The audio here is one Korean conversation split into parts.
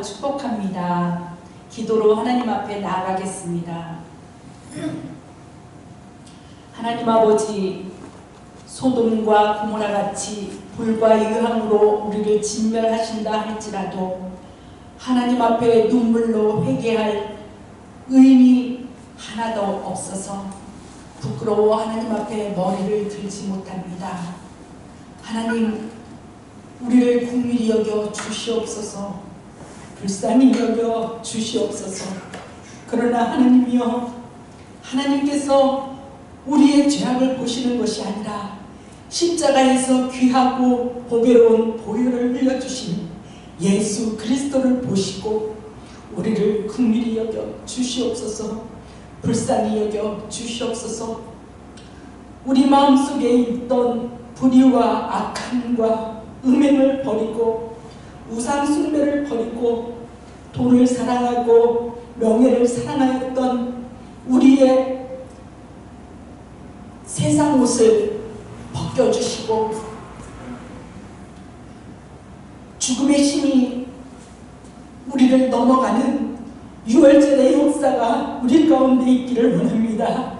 기도하고 축복합니다. 기도로 하나님 앞에 나아가겠습니다. 하나님 아버지, 소돔과 고모라 같이 불과 유황으로 우리를 진멸하신다 할지라도 하나님 앞에 눈물로 회개할 의인이 하나도 없어서 부끄러워 하나님 앞에 머리를 들지 못합니다. 하나님, 우리를 긍휼히 여겨 주시옵소서. 불쌍히 여겨 주시옵소서. 그러나 하나님이여, 하나님께서 우리의 죄악을 보시는 것이 아니라 십자가에서 귀하고 보배로운 보혈을 흘려주신 예수 그리스도를 보시고 우리를 긍휼히 여겨 주시옵소서. 불쌍히 여겨 주시옵소서. 우리 마음속에 있던 불의와 악함과 음행을 버리고 우상 숭배를 버리고 돈을 사랑하고 명예를 사랑하였던 우리의 세상 옷을 벗겨주시고 죽음의 힘이 우리를 넘어가는 유월절의 역사가 우리 가운데 있기를 원합니다.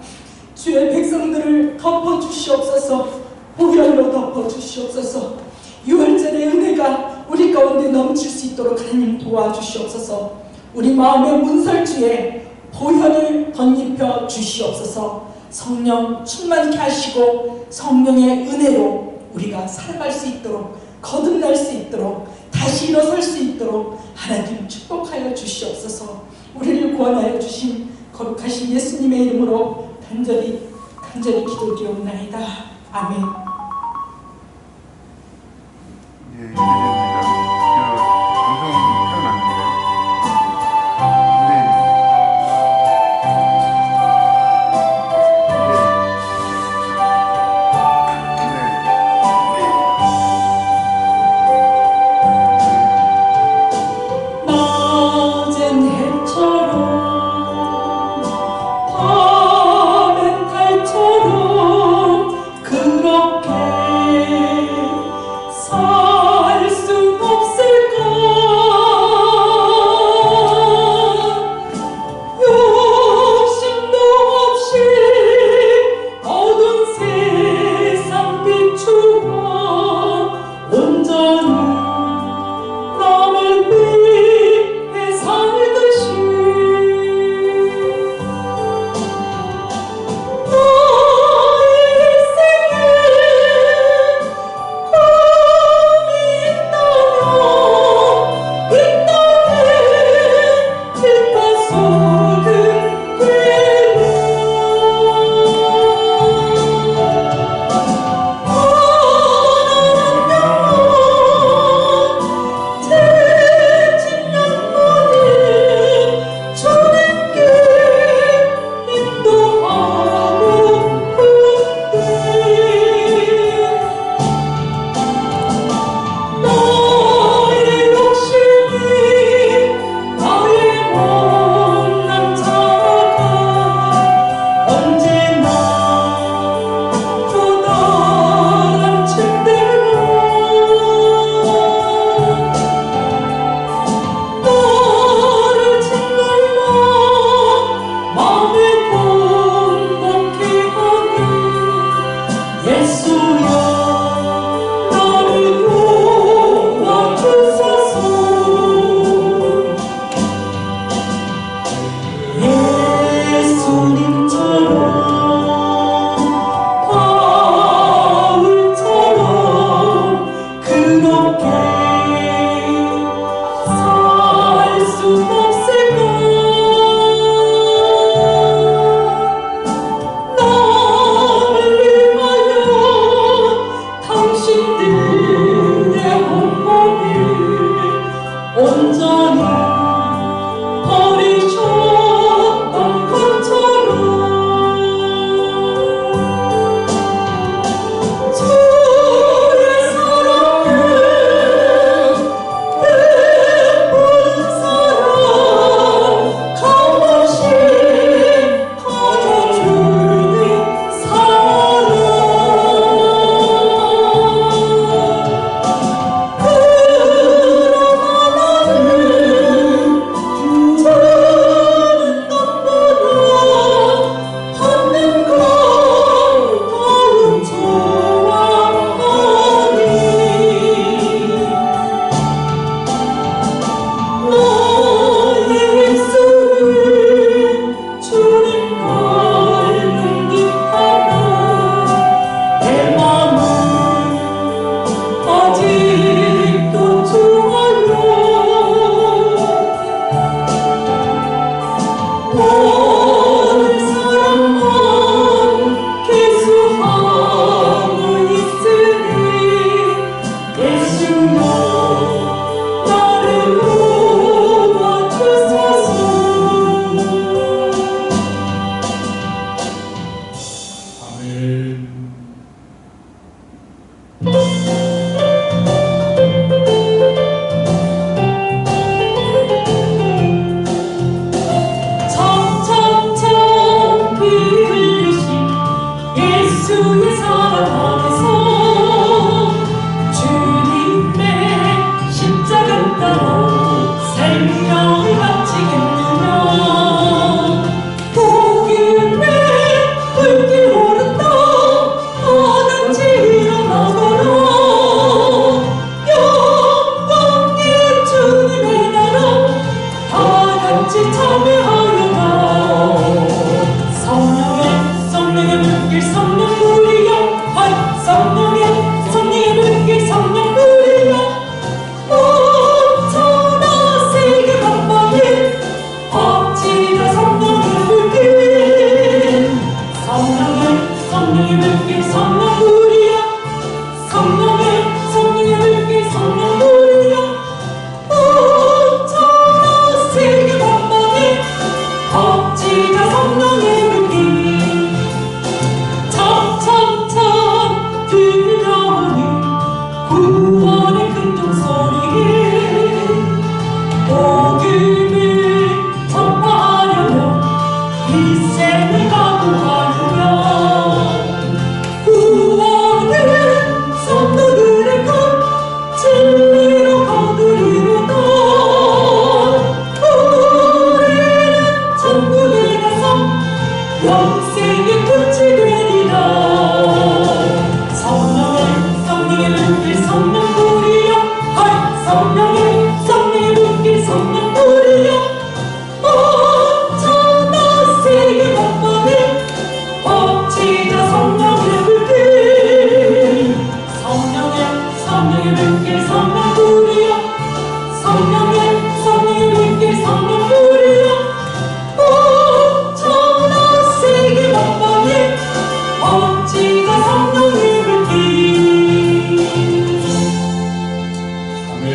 주의 백성들을 덮어주시옵소서. 보혈로 덮어주시옵소서. 유월절의 은혜가 우리 가운데 넘칠 수 있도록 하나님 도와주시옵소서. 우리 마음의 문설주에 보혈을 덧입혀 주시옵소서. 성령 충만케 하시고 성령의 은혜로 우리가 살아갈 수 있도록, 거듭날 수 있도록, 다시 일어설 수 있도록 하나님 축복하여 주시옵소서. 우리를 구원하여 주신 거룩하신 예수님의 이름으로 간절히 기도드리옵나이다. 아멘. 예, 방송 태어났는데요. 낮은 해처럼 밤엔 달처럼 그렇게 생명을 바치겠느냐. 복음의 불길 오른다 다같이 일어나거라. 영광의 주님의 나라 다같이 참여하여라. 성령의 물길 성령 우리여. 성령의 물길 성령 우리여. 넘쳐나 세계 만방에 엎치다 성령의 물길. 성령의 물길 성령 우리여. 성령의 물길 성령 우리여. 넘쳐나 세계 만방에 엎치다 성령의 물길. 참참참 들려오는 구원의 큰종소리. 복음을 전파하려면 일생을 가고 가려면 구원은 성도들의 것 진리로 거두리로다. 우리는 천국에 가서 영생의 끝이 되리라. 성령의 물길 성령 우리여. 성령의 물길 성령 우리여. 넘쳐나 세계 만방에 엎치다 성령의 물길. 성령의 물길 성령 우리여. 성령의 물길 성령 우리여. 넘쳐나 세계 만방에 엎치다 성령의 물길. 아멘.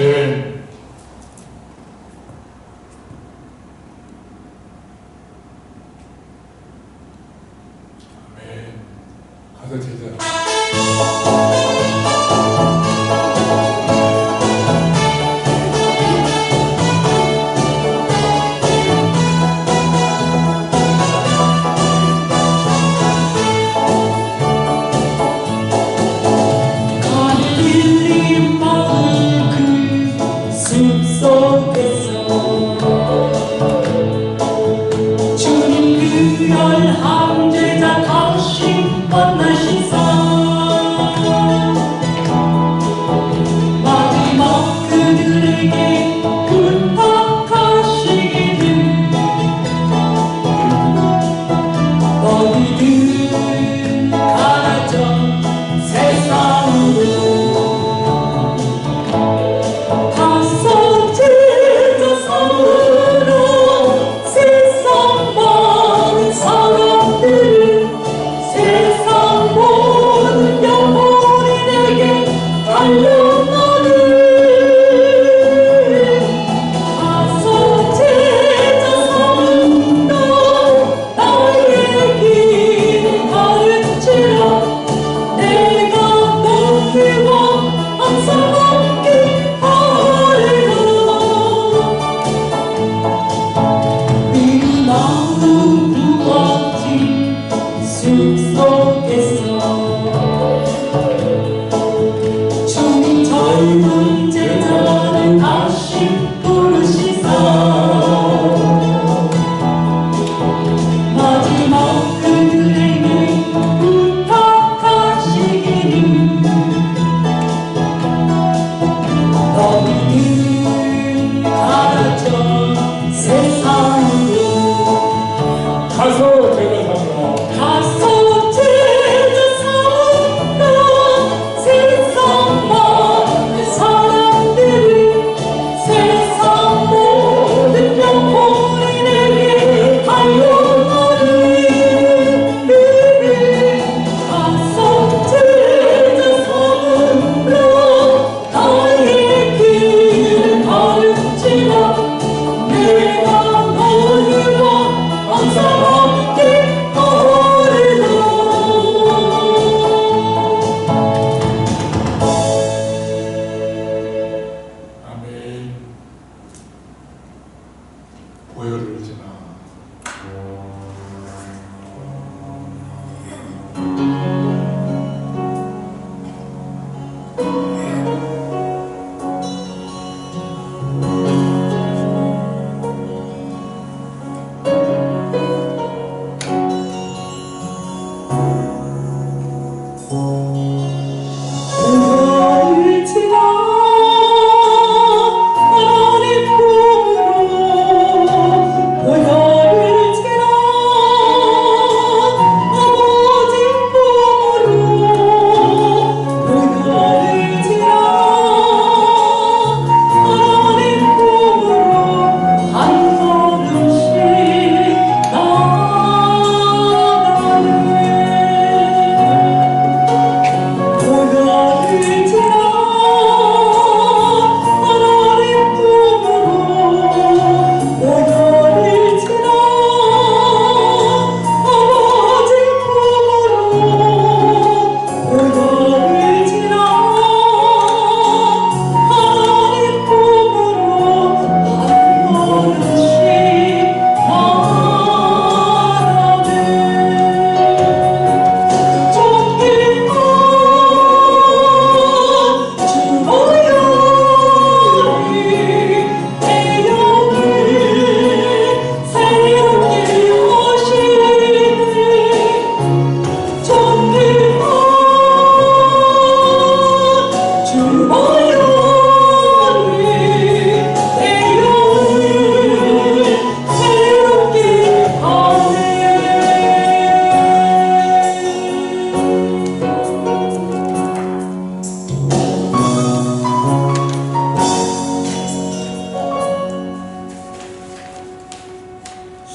아멘. 가서 제자. 가릴리 마을 그 숲속에서 주님 그 열한 제자 다시 만나시사 마지막 그들에게 부탁하시기를 너희들 가라져 세상으로 가서 제자 삼으러 세상 많은 사람들을 세상 모든 영혼인에게 알려나를 가서 제자 삼으러 나의 길을 가르치라. 내가 너희와 항상 함께 하리라. 나무 부같이 숲속에서 주님 젊은 제자를 다시 부르시사 마지막 그들에게 부탁하시기를 너희들 가라져 세상으로 가서 제자 삼으라. 가서 제자 삼으라. 세상 많은 사람들을 세상 모든 영혼인에게 알려나를 가서 제자 삼으라. 나의 길을 가르치라. 내가 너희와 항상 함께 하리라. 아멘. 보혈을 지나.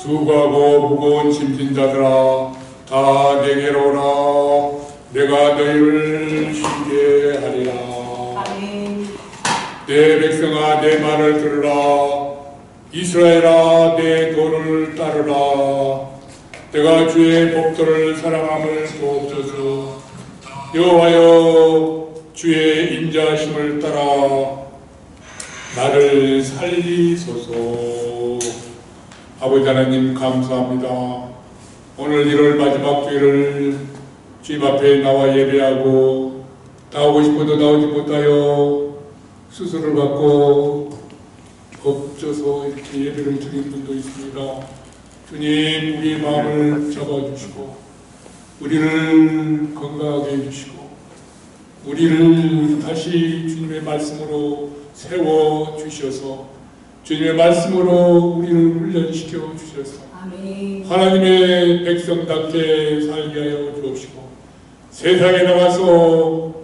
수고하고 무거운 짐진 자들아 다 내게로 오라. 내가 너희를 쉬게 하리라. 아멘. 내 백성아 내 말을 들으라. 이스라엘아 내 도를 따르라. 내가 주의 법도를 사랑함을 도옵소서. 여호와여 주의 인자하심을 따라 나를 살리소서. 아버지 하나님 감사합니다. 오늘 1월 마지막 주일을 주님 앞에 나와 예배하고 나오고 싶어도 나오지 못하여 수술을 받고 엎져서 이렇게 예배를 드리는 분도 있습니다. 주님 우리의 마음을 잡아주시고 우리를 건강하게 해주시고 우리를 다시 주님의 말씀으로 세워주셔서 주님의 말씀으로 우리를 훈련시켜 주셔서 아멘. 하나님의 백성답게 살게 하여 주옵시고 세상에 나가서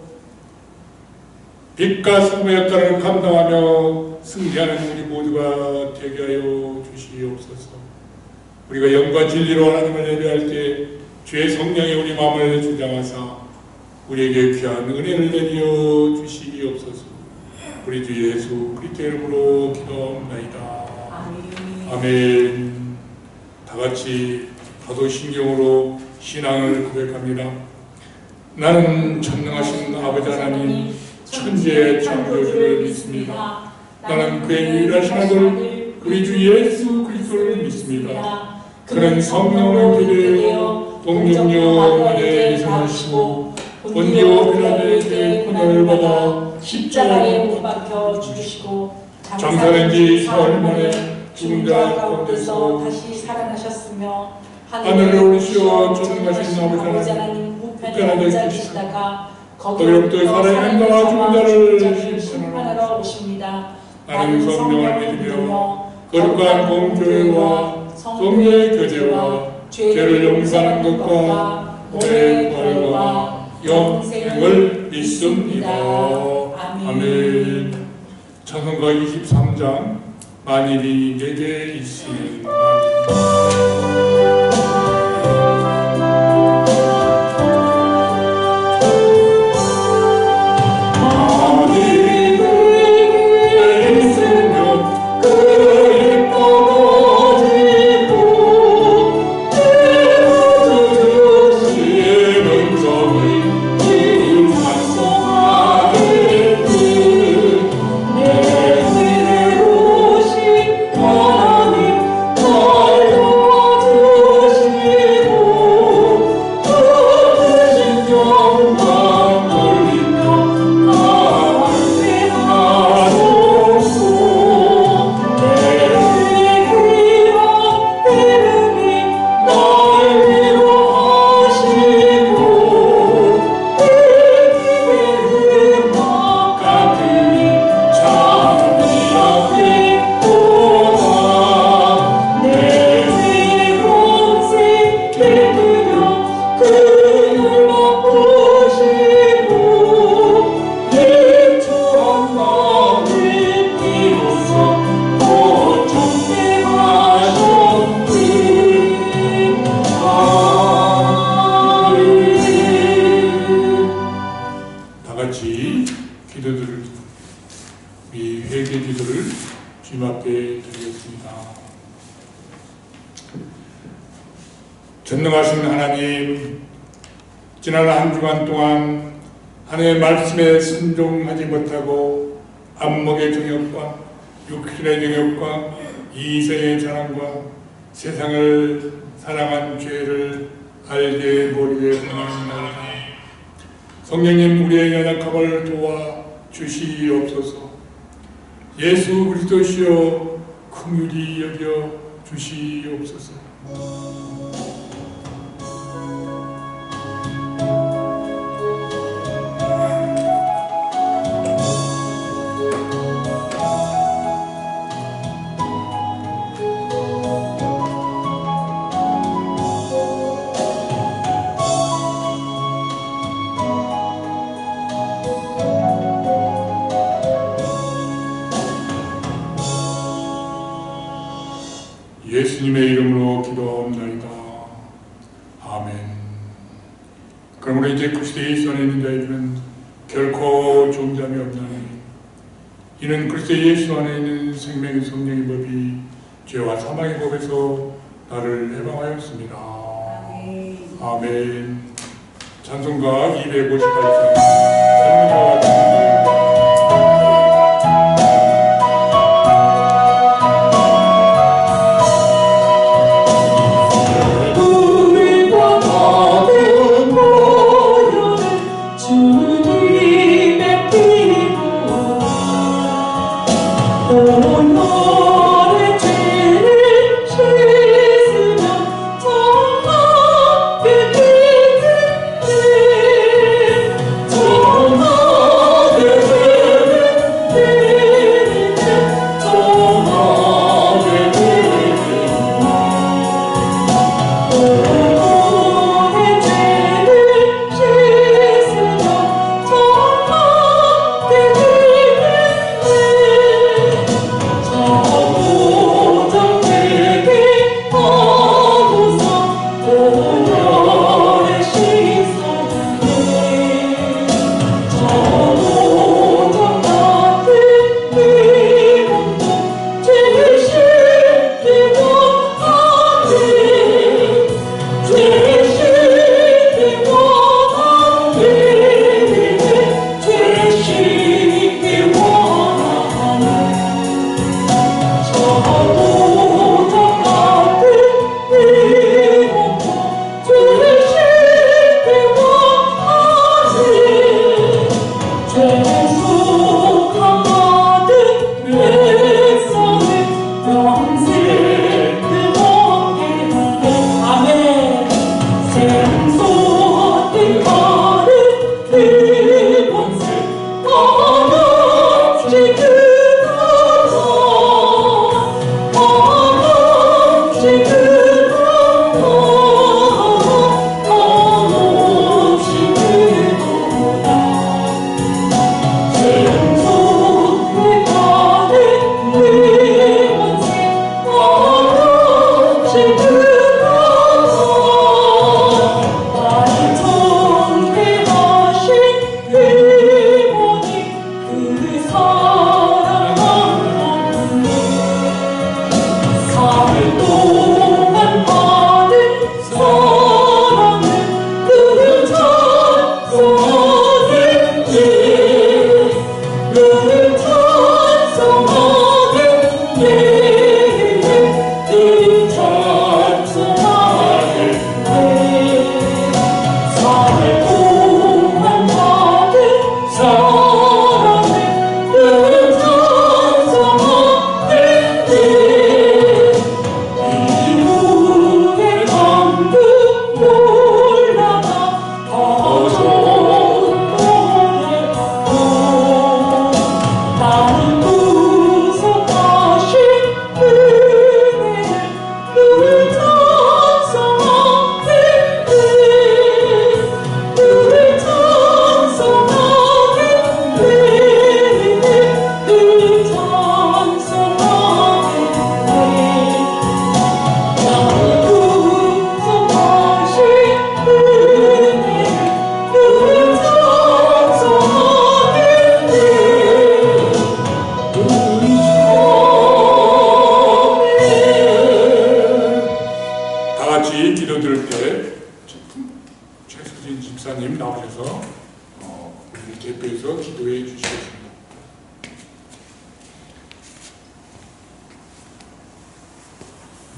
빛과 소금의 역할을 감당하며 승리하는 우리 모두가 되게 하여 주시옵소서. 우리가 영과 진리로 하나님을 예배할 때 주의 성령이 우리 마음을 주장하사 우리에게 귀한 은혜를 내려 주시옵소서. 우리 주 예수 그리스도의 이름으로 기도합나이다. 아멘. 아멘. 다 같이 가도신경으로 신앙을 고백합니다. 나는 전능하신 아버지 하나님 천지의 창조주를 믿습니다. 나는 그의 유일하신 아들 우리 주 예수 그리스도를 믿습니다. 그는 성령으로 기대어 동정녀 안에 이생하시고 본디오 빌라도에게 고난을 받아 십자가에 못 박혀 죽으시고 장사된 지 사흘 만에 죽은 자 가운데서 다시 살아나셨으며 하늘에 오르시어 전능하신 아버지 하나님 우편에 앉아 계시다가 거기로부터 살아있는 자와 죽은 자를 심판하러 오십니다. 나는 성령을 믿으며 거룩한 공교회와 성령의 교제와 죄를 용서하는 것과 몸의 부활과 영생을 믿습니다. 아멘. 찬송가 23장 만일이 내게 있으면 전능하신 하나님, 지난 한 주간 동안 하나님의 말씀에 순종하지 못하고 안목의 정욕과 육신의 정욕과 이생의 자랑과 세상을 사랑한 죄를 알게 모르게 하나님, 성령님 우리의 연약함을 도와 주시옵소서. 예수 그리스도시여 긍휼히 여겨 주시옵소서. 예수님의 이름으로 기도하옵나이다. 아멘. 그러므로 이제 그리스도 예수 안에 있는 자에게는 결코 종잠이 없나니 이는 그리스도 예수 안에 있는 생명의 성령의 법이 죄와 사망의 법에서 나를 해방하였습니다. 아멘. 찬송가 258장 찬송가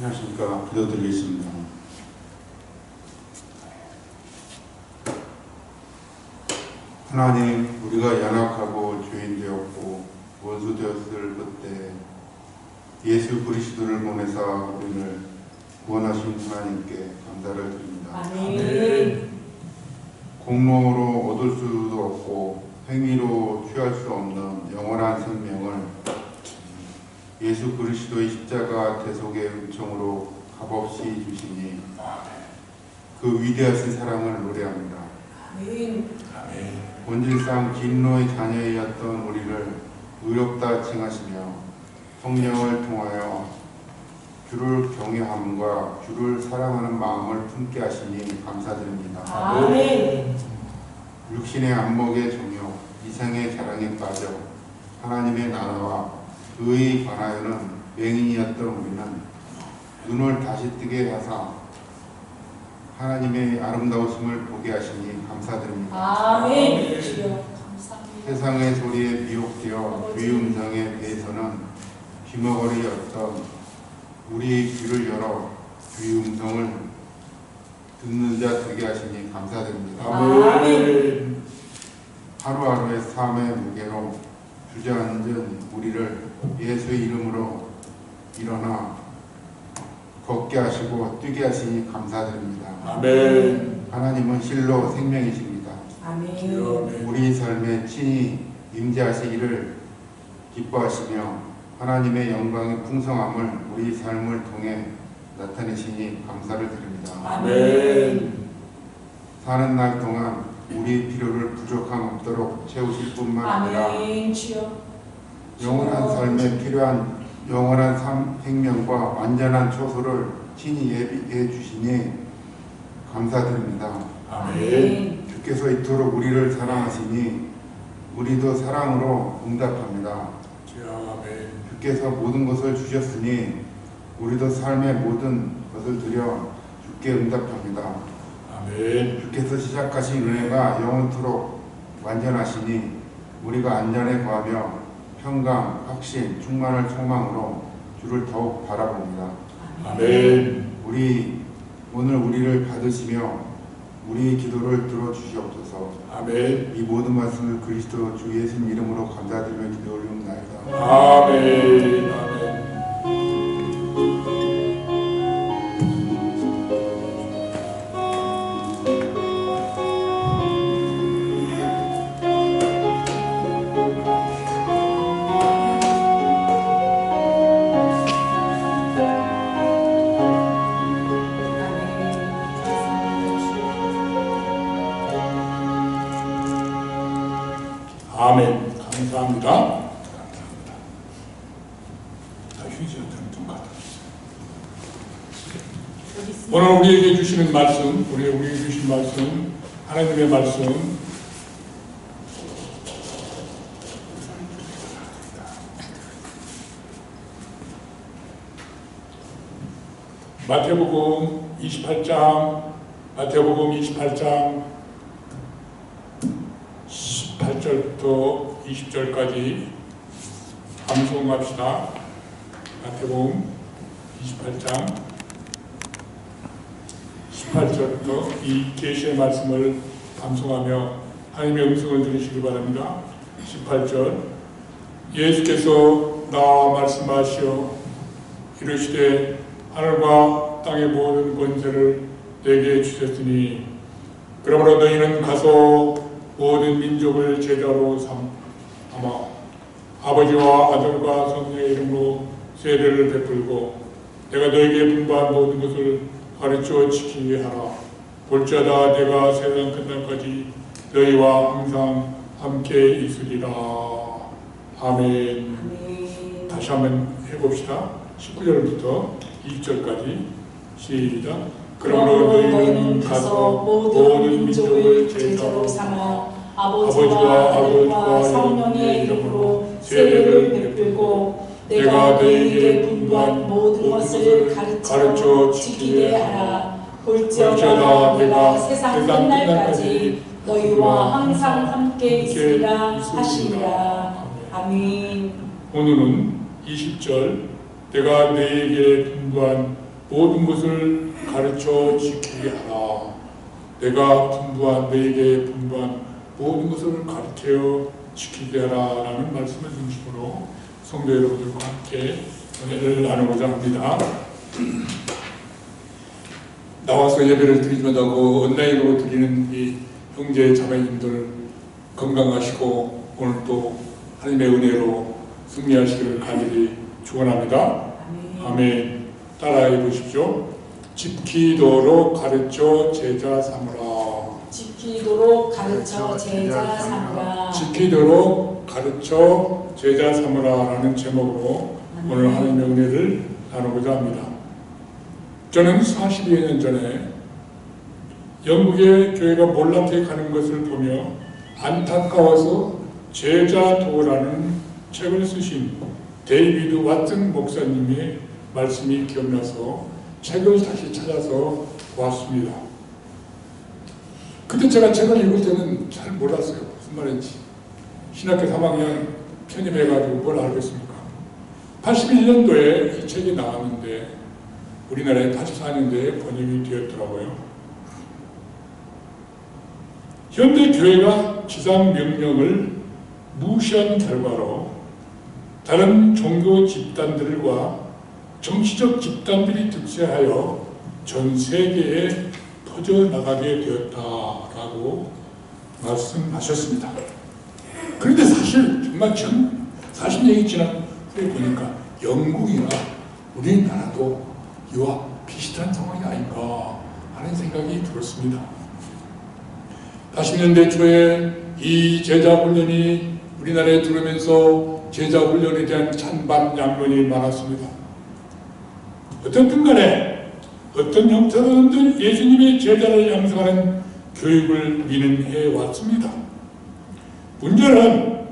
안녕하십니까. 기도드리겠습니다. 하나님, 우리가 연약하고 죄인 되었고 원수 되었을 그때 예수 그리스도를 보내사 우리를 구원하신 하나님께 감사를 드립니다. 아멘. 공로로 얻을 수도 없고 행위로 취할 수 없는 영원한 생명을 예수 그리스도의 십자가 대속의 은총으로 값없이 주시니 그 위대하신 사랑을 노래합니다. 아멘. 본질상 진노의 자녀이었던 우리를 의롭다 칭하시며 성령을 통하여 주를 경외함과 주를 사랑하는 마음을 품게 하시니 감사드립니다. 아멘. 육신의 안목의 정욕, 이생의 자랑에 빠져 하나님의 나라와 그에 관하여는 맹인이었던 우리는 눈을 다시 뜨게 하사 하나님의 아름다우심을 보게 하시니 감사드립니다. 아멘. 주여 감사합니다. 세상의 소리에 미혹되어 주의 음성에 대해서는 귀머거리였던 우리의 귀를 열어 주의 음성을 듣는 자 되게 하시니 감사드립니다. 아멘. 하루하루의 삶의 무게로 주저앉은 우리를 예수의 이름으로 일어나 걷게 하시고 뛰게 하시니 감사드립니다. 아멘. 하나님은 실로 생명이십니다. 아멘. 우리 삶에 친히 임재하시기를 기뻐하시며 하나님의 영광의 풍성함을 우리 삶을 통해 나타내시니 감사를 드립니다. 아멘. 사는 날 동안 우리 필요를 부족함 없도록 채우실 뿐만 아니라 아멘. 주여 영원한 삶에 필요한 영원한 생명과 완전한 초소를 친히 예비해 주시니 감사드립니다. 아멘. 주께서 이토록 우리를 사랑하시니 우리도 사랑으로 응답합니다. 아멘. 주께서 모든 것을 주셨으니 우리도 삶의 모든 것을 드려 주께 응답합니다. 아멘. 주께서 시작하신 은혜가 영원토록 완전하시니 우리가 안전에 거하며 평강, 확신, 충만을 소망으로 주를 더욱 바라봅니다. 아멘. 오늘 우리를 받으시며 우리의 기도를 들어주시옵소서. 아멘. 이 모든 말씀을 그리스도 주 예수님 이름으로 감사드리며 기도 올리옵나이다. 아멘. 아멘. 아멘. 감사합니다. 오늘 우리에게 주시는 말씀, 우리에게 주신 말씀, 하나님의 말씀, 마태복음 28장 18절부터 20절까지 암송합시다. 마태복음 28장 18절부터 이 계시의 말씀을 암송하며 하나님의 음성을 들으시기 바랍니다. 18절 예수께서 나와 말씀하시어 이르시되 하늘과 땅의 모든 권세를 내게 주셨으니 그러므로 너희는 가서 모든 민족을 제자로 삼아 아버지와 아들과 성령의 이름으로 세례를 베풀고 내가 너희에게 분부한 모든 것을 가르쳐 지키게 하라. 볼지어다 내가 세상 끝날까지 너희와 항상 함께 있으리라. 아멘. 아멘. 다시 한번 해봅시다. 19절부터 20절까지 시작. 그러므로 너희는 가서 모든 민족을 제자로 삼아 아버지와 아들과 성령의 이름으로 세례를 베풀고 내가 너희에게 분부한 모든 것을 가르쳐 지키게 하라. 볼지어다 내가 세상 끝날까지 너희와 항상 함께 있으리라 하시니라. 아멘. 오늘은 20절 내가 너희에게 분부한 모든 것을 가르쳐 지키게 하라. 내가 너희에게 분부한 모든 것을 가르쳐 지키게 하라 라는 말씀을 중심으로 성도 여러분들과 함께 은혜를 나누고자 합니다. 나와서 예배를 드리지 못하고 온라인으로 드리는 이 형제 자매님들 건강하시고 오늘 또 하나님의 은혜로 승리하시기를 간절히 축원합니다. 아멘. 따라해 보십시오. 지키도록 가르쳐 제자 삼으라. 지키도록 가르쳐 제자 삼으라. 지키도록 가르쳐 제자 삼으라 라는 제목으로 오늘 하나님의 은혜를 나누고자 합니다. 저는 40여 년 전에 영국의 교회가 몰락해 가는 것을 보며 안타까워서 제자도라는 책을 쓰신 데이비드 왓슨 목사님의 말씀이 기억나서 책을 다시 찾아서 보았습니다. 그때 제가 책을 읽을 때는 잘 몰랐어요. 무슨 말인지. 신학교 3학년 편입해가지고 뭘 알겠습니까? 81년도에 이 책이 나왔는데 우리나라에 84년도에 번역이 되었더라고요. 현대 교회가 지상 명령을 무시한 결과로 다른 종교 집단들과 정치적 집단들이 득세하여 전 세계에 퍼져나가게 되었다라고 말씀하셨습니다. 그런데 사실 정말 40년이 지난 후에 보니까 영국이나 우리나라도 이와 비슷한 상황이 아닌가 하는 생각이 들었습니다. 80년대 초에 이 제자훈련이 우리나라에 들어오면서 제자훈련에 대한 찬반 양론이 많았습니다. 어떻든 간에 어떤 형태로든 예수님의 제자를 양성하는 교육을 우리는 해왔습니다. 문제는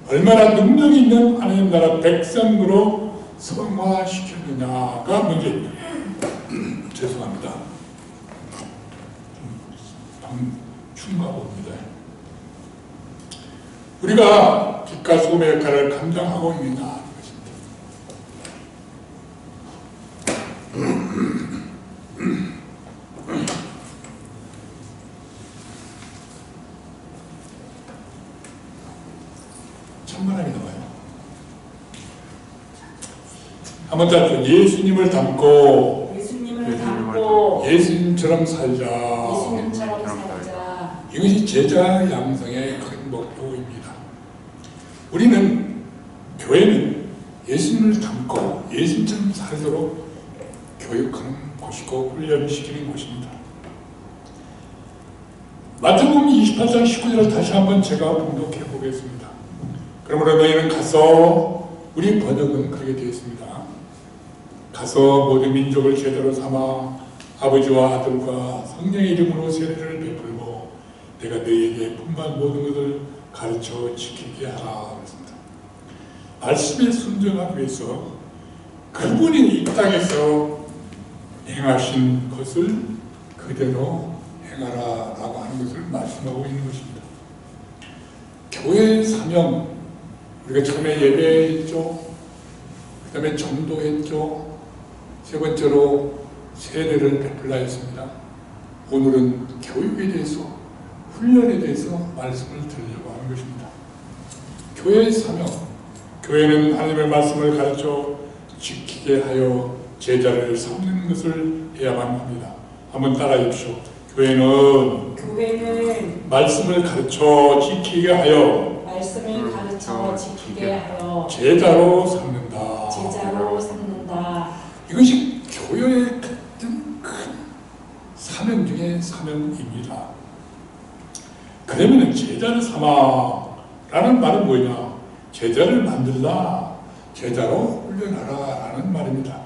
얼마나 능력 있는 하나님 나라 백성으로 성화시켰느냐가 문제입니다. 죄송합니다. 춘가 봅니다. 우리가 빛과 소금의 역할을 감당하고 있느냐 하는 것입니다. 천만하게 나와요. 한번 더 예수님을 닮고 예수님처럼 살자. 이것이 제자 양성의 큰 목표입니다. 우리는 교회는 예수님을 닮고 예수님처럼 살도록 교육하는 곳이고 훈련시키는 곳입니다. 마태복음 28장 19절을 다시 한번 제가 봉독해 보겠습니다. 그러므로 너희는 가서, 우리 번역은 그렇게 되어 있습니다. 가서 모든 민족을 제자로 삼아 아버지와 아들과 성령의 이름으로 세례를 베풀고 내가 너희에게 분부한 모든 것을 가르쳐 지키게 하라 그랬습니다. 말씀에 순종하기 위해서 그분이 이 땅에서 행하신 것을 그대로 행하라라고 하는 것을 말씀하고 있는 것입니다. 교회의 사명, 우리가 처음에 예배했죠. 그 다음에 전도했죠. 세 번째로 세례를 베풀라 했습니다. 오늘은 교육에 대해서, 훈련에 대해서 말씀을 드리려고 하는 것입니다. 교회의 사명, 교회는 하나님의 말씀을 가르쳐 지키게 하여 제자를 삼는 것을 해야만 합니다. 한번 따라해 주십시오. 교회는 말씀을 가르쳐 지키게 하여 제자로 삼는다. 이것이 교회의 큰 사명 중에 사명입니다. 그러면 제자를 삼아라는 말은 뭐냐? 제자를 만들라, 제자로 훈련하라 라는 말입니다.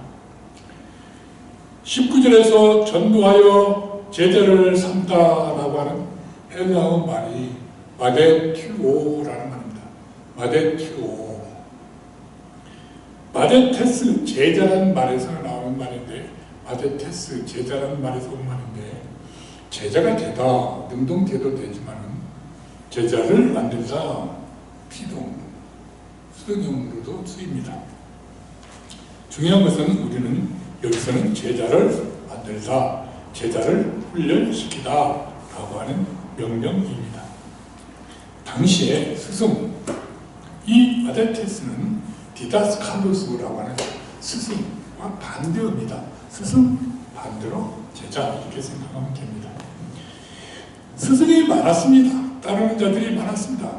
19절에서 전도하여 제자를 삼다라고 하는 헬라어 말이 마데튜오라는 말입니다. 마데튜오. 마데테스, 제자라는 말에서 나오는 말인데, 마데테스, 제자라는 말에서 온 말인데, 제자가 되다, 능동태도 되지만 제자를 만들자, 피동, 수동형으로도 쓰입니다. 중요한 것은 우리는 여기서는 제자를 만들자, 제자를 훈련시키다 라고 하는 명령입니다. 당시에 스승, 이 마데테스는 디다스칼로스라고 하는 스승과 반대입니다. 스승 반대로 제자, 이렇게 생각하면 됩니다. 스승이 많았습니다. 따르는 자들이 많았습니다.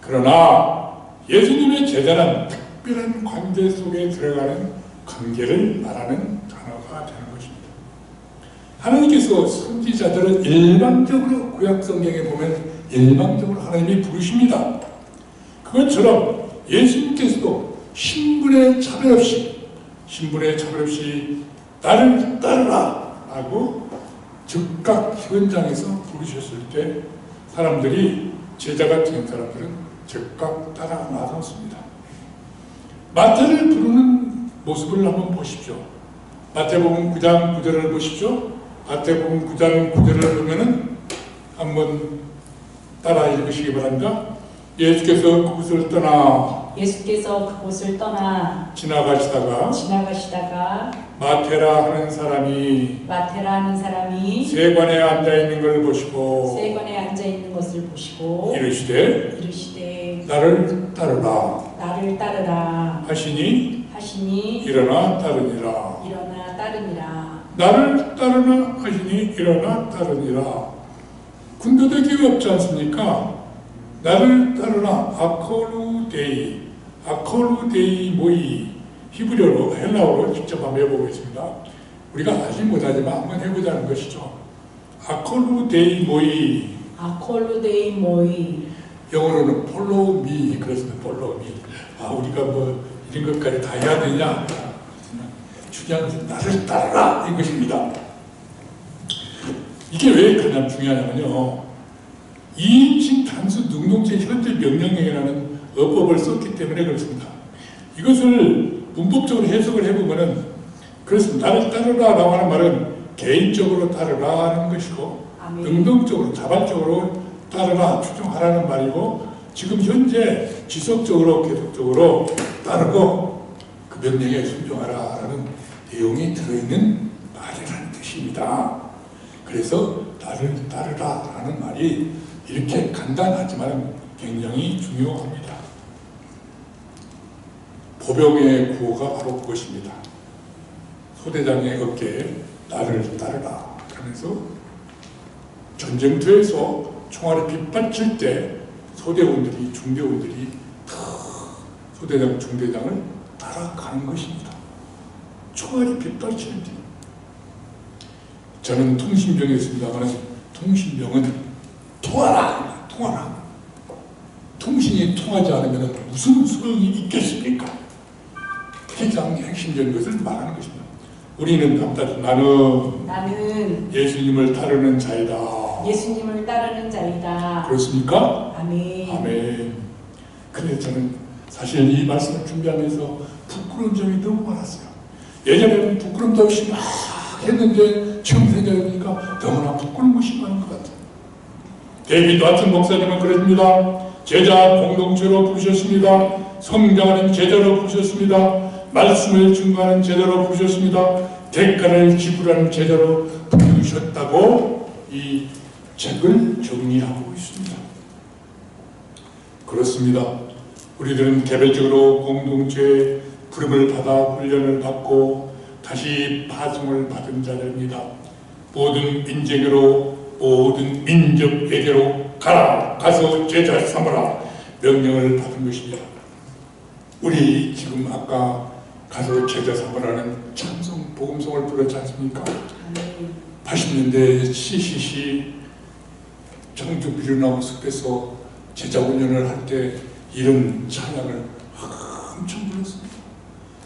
그러나 예수님의 제자는 특별한 관계 속에 들어가는 관계를 말하는 단어가 되는 것입니다. 하나님께서 선지자들은 일방적으로 구약 성경에 보면 일방적으로 하나님이 부르십니다. 그것처럼 예수님께서도 신분의 차별 없이 나를 따르라 라고 즉각 현장에서 부르셨을 때 사람들이, 제자가 된 사람들은 즉각 따라 나섰습니다. 마태를 부르는 모습을 한번 보십시오. 마태복음 9장 9절을 보십시오. 마태복음 9장 9절을 보면은 한번 따라 읽으시기 바랍니다. 예수께서 그곳을 떠나 지나가시다가 마테라 하는 사람이 세관에 앉아 있는 걸 보시고 이르시되 나를 따르라 하시니 일어나 따르니라. 나를 따르라 하시니 일어나 따르니라. 군더더기 없지 않습니까? 나를 따르라. 아콜루데이 모이. 히브리어로, 헬라어로 직접 한번 해보겠습니다. 우리가 아직 못하지만 한번 해보자는 것이죠. 아콜루데이 모이. 영어로는 follow me. 그렇습니다. follow me. 우리가 뭐 이런 것까지 다 해야 되냐? 중요한 것은 나를 따르라 이것입니다. 이게 왜 가장 중요하냐면요, 2인칭 단수 능동체 현재 명령형이라는 어법을 썼기 때문에 그렇습니다. 이것을 문법적으로 해석을 해보면은 그렇습니다. 나를 따르라 라고 하는 말은 개인적으로 따르라 하는 것이고, 능동적으로 자발적으로 따르라, 추종하라는 말이고, 지금 현재 지속적으로 계속적으로 따르고 그 명령에 순종하라 라는 내용이 들어있는 말이라는 뜻입니다. 그래서 나를 따르라 라는 말이 이렇게 간단하지만 굉장히 중요합니다. 보병의 구호가 바로 그것입니다. 소대장의 어깨에 나를 따르라 하면서 전쟁터에서 총알이 빗받칠 때 소대원들이, 중대원들이 소대장, 중대장을 따라가는 것입니다. 총알이 빗받칠 때. 저는 통신병이었습니다만 통신병은 통하라! 통신이 통하지 않으면 무슨 소용이 있겠습니까? 가장 핵심적인 것을 말하는 것입니다. 우리는 나는 예수님을 따르는 자이다. 그렇습니까? 아멘. 근데 저는 사실 이 말씀을 준비하면서 부끄러운 점이 너무 많았어요. 예전에는 부끄럼도 없이 막 했는데 지금 생각해보니까 너무나 부끄러운 것이 많은 것 같아요. 데이비드 와튼 목사님은 그랬습니다. 제자 공동체로 부르셨습니다. 성장하는 제자로 부르셨습니다. 말씀을 증거하는 제자로 부르셨습니다. 대가를 지불하는 제자로 부르셨다고 이 책을 정리하고 있습니다. 그렇습니다. 우리들은 개별적으로 공동체의 부름을 받아 훈련을 받고 다시 파송을 받은 자들입니다. 모든 민족으로, 모든 민족에게로 가서 제자 삼으라 명령을 받은 것입니다. 우리 지금 아까 가서 제자 삼으라는 찬송, 복음송을 불렀지 않습니까? 80년대 CCC 청주 비료나무 숲에서 제자 훈련을 할 때 이런 찬양을 엄청 불렀습니다.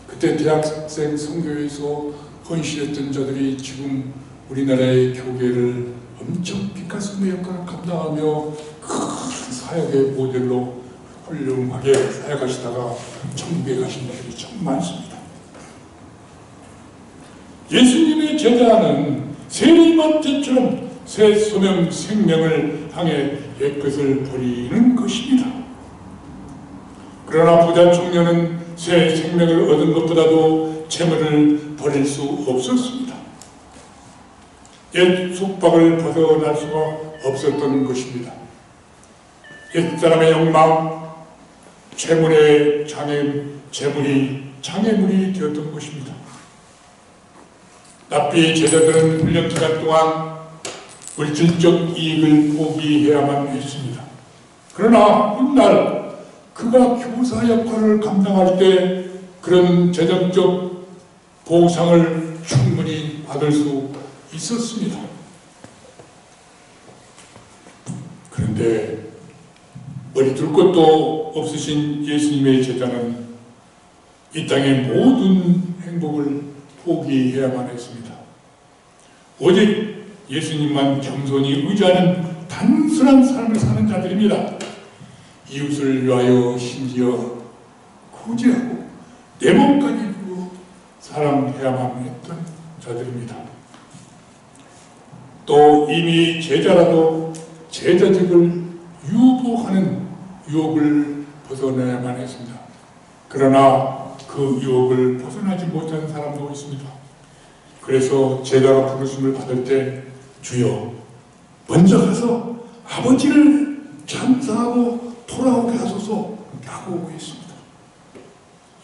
그때 대학생 선교에서 헌신했던 자들이 지금 우리나라의 교계를 엄청 빛깔스의 역할을 감당하며 큰 사역의 모델로 훌륭하게 사역하시다가 천국에 가신 분들이 참 많습니다. 예수님의 제자는 세리마태처럼 새 소명 생명을 향해 옛것을 버리는 것입니다. 그러나 부자 청년은 새 생명을 얻은 것보다도 재물을 버릴 수 없었습니다. 옛 속박을 벗어날 수가 없었던 것입니다. 옛 사람의 욕망, 재물의 재물이 장애물이 되었던 것입니다. 랍비의 제자들은 훈련 기간 동안 물질적 이익을 포기해야만 했습니다. 그러나 훗날 그가 교사 역할을 감당할 때 그런 재정적 보상을 충분히 받을 수 있었습니다. 그런데 머리둘 것도 없으신 예수님의 제자는 이 땅의 모든 행복을 포기해야만 했습니다. 오직 예수님만 겸손히 의지하는 단순한 삶을 사는 자들입니다. 이웃을 위하여 심지어 구제하고 내 몸까지 주고 사랑해야만 했던 자들입니다. 또 이미 제자라도 제자직을 유보하는 유혹을 벗어나야만 했습니다. 그러나 그 유혹을 벗어나지 못한 사람도 있습니다. 그래서 제자가 부르심을 받을 때 주여 먼저 가서 아버지를 장사하고 돌아오게 하소서 라고 했습니다.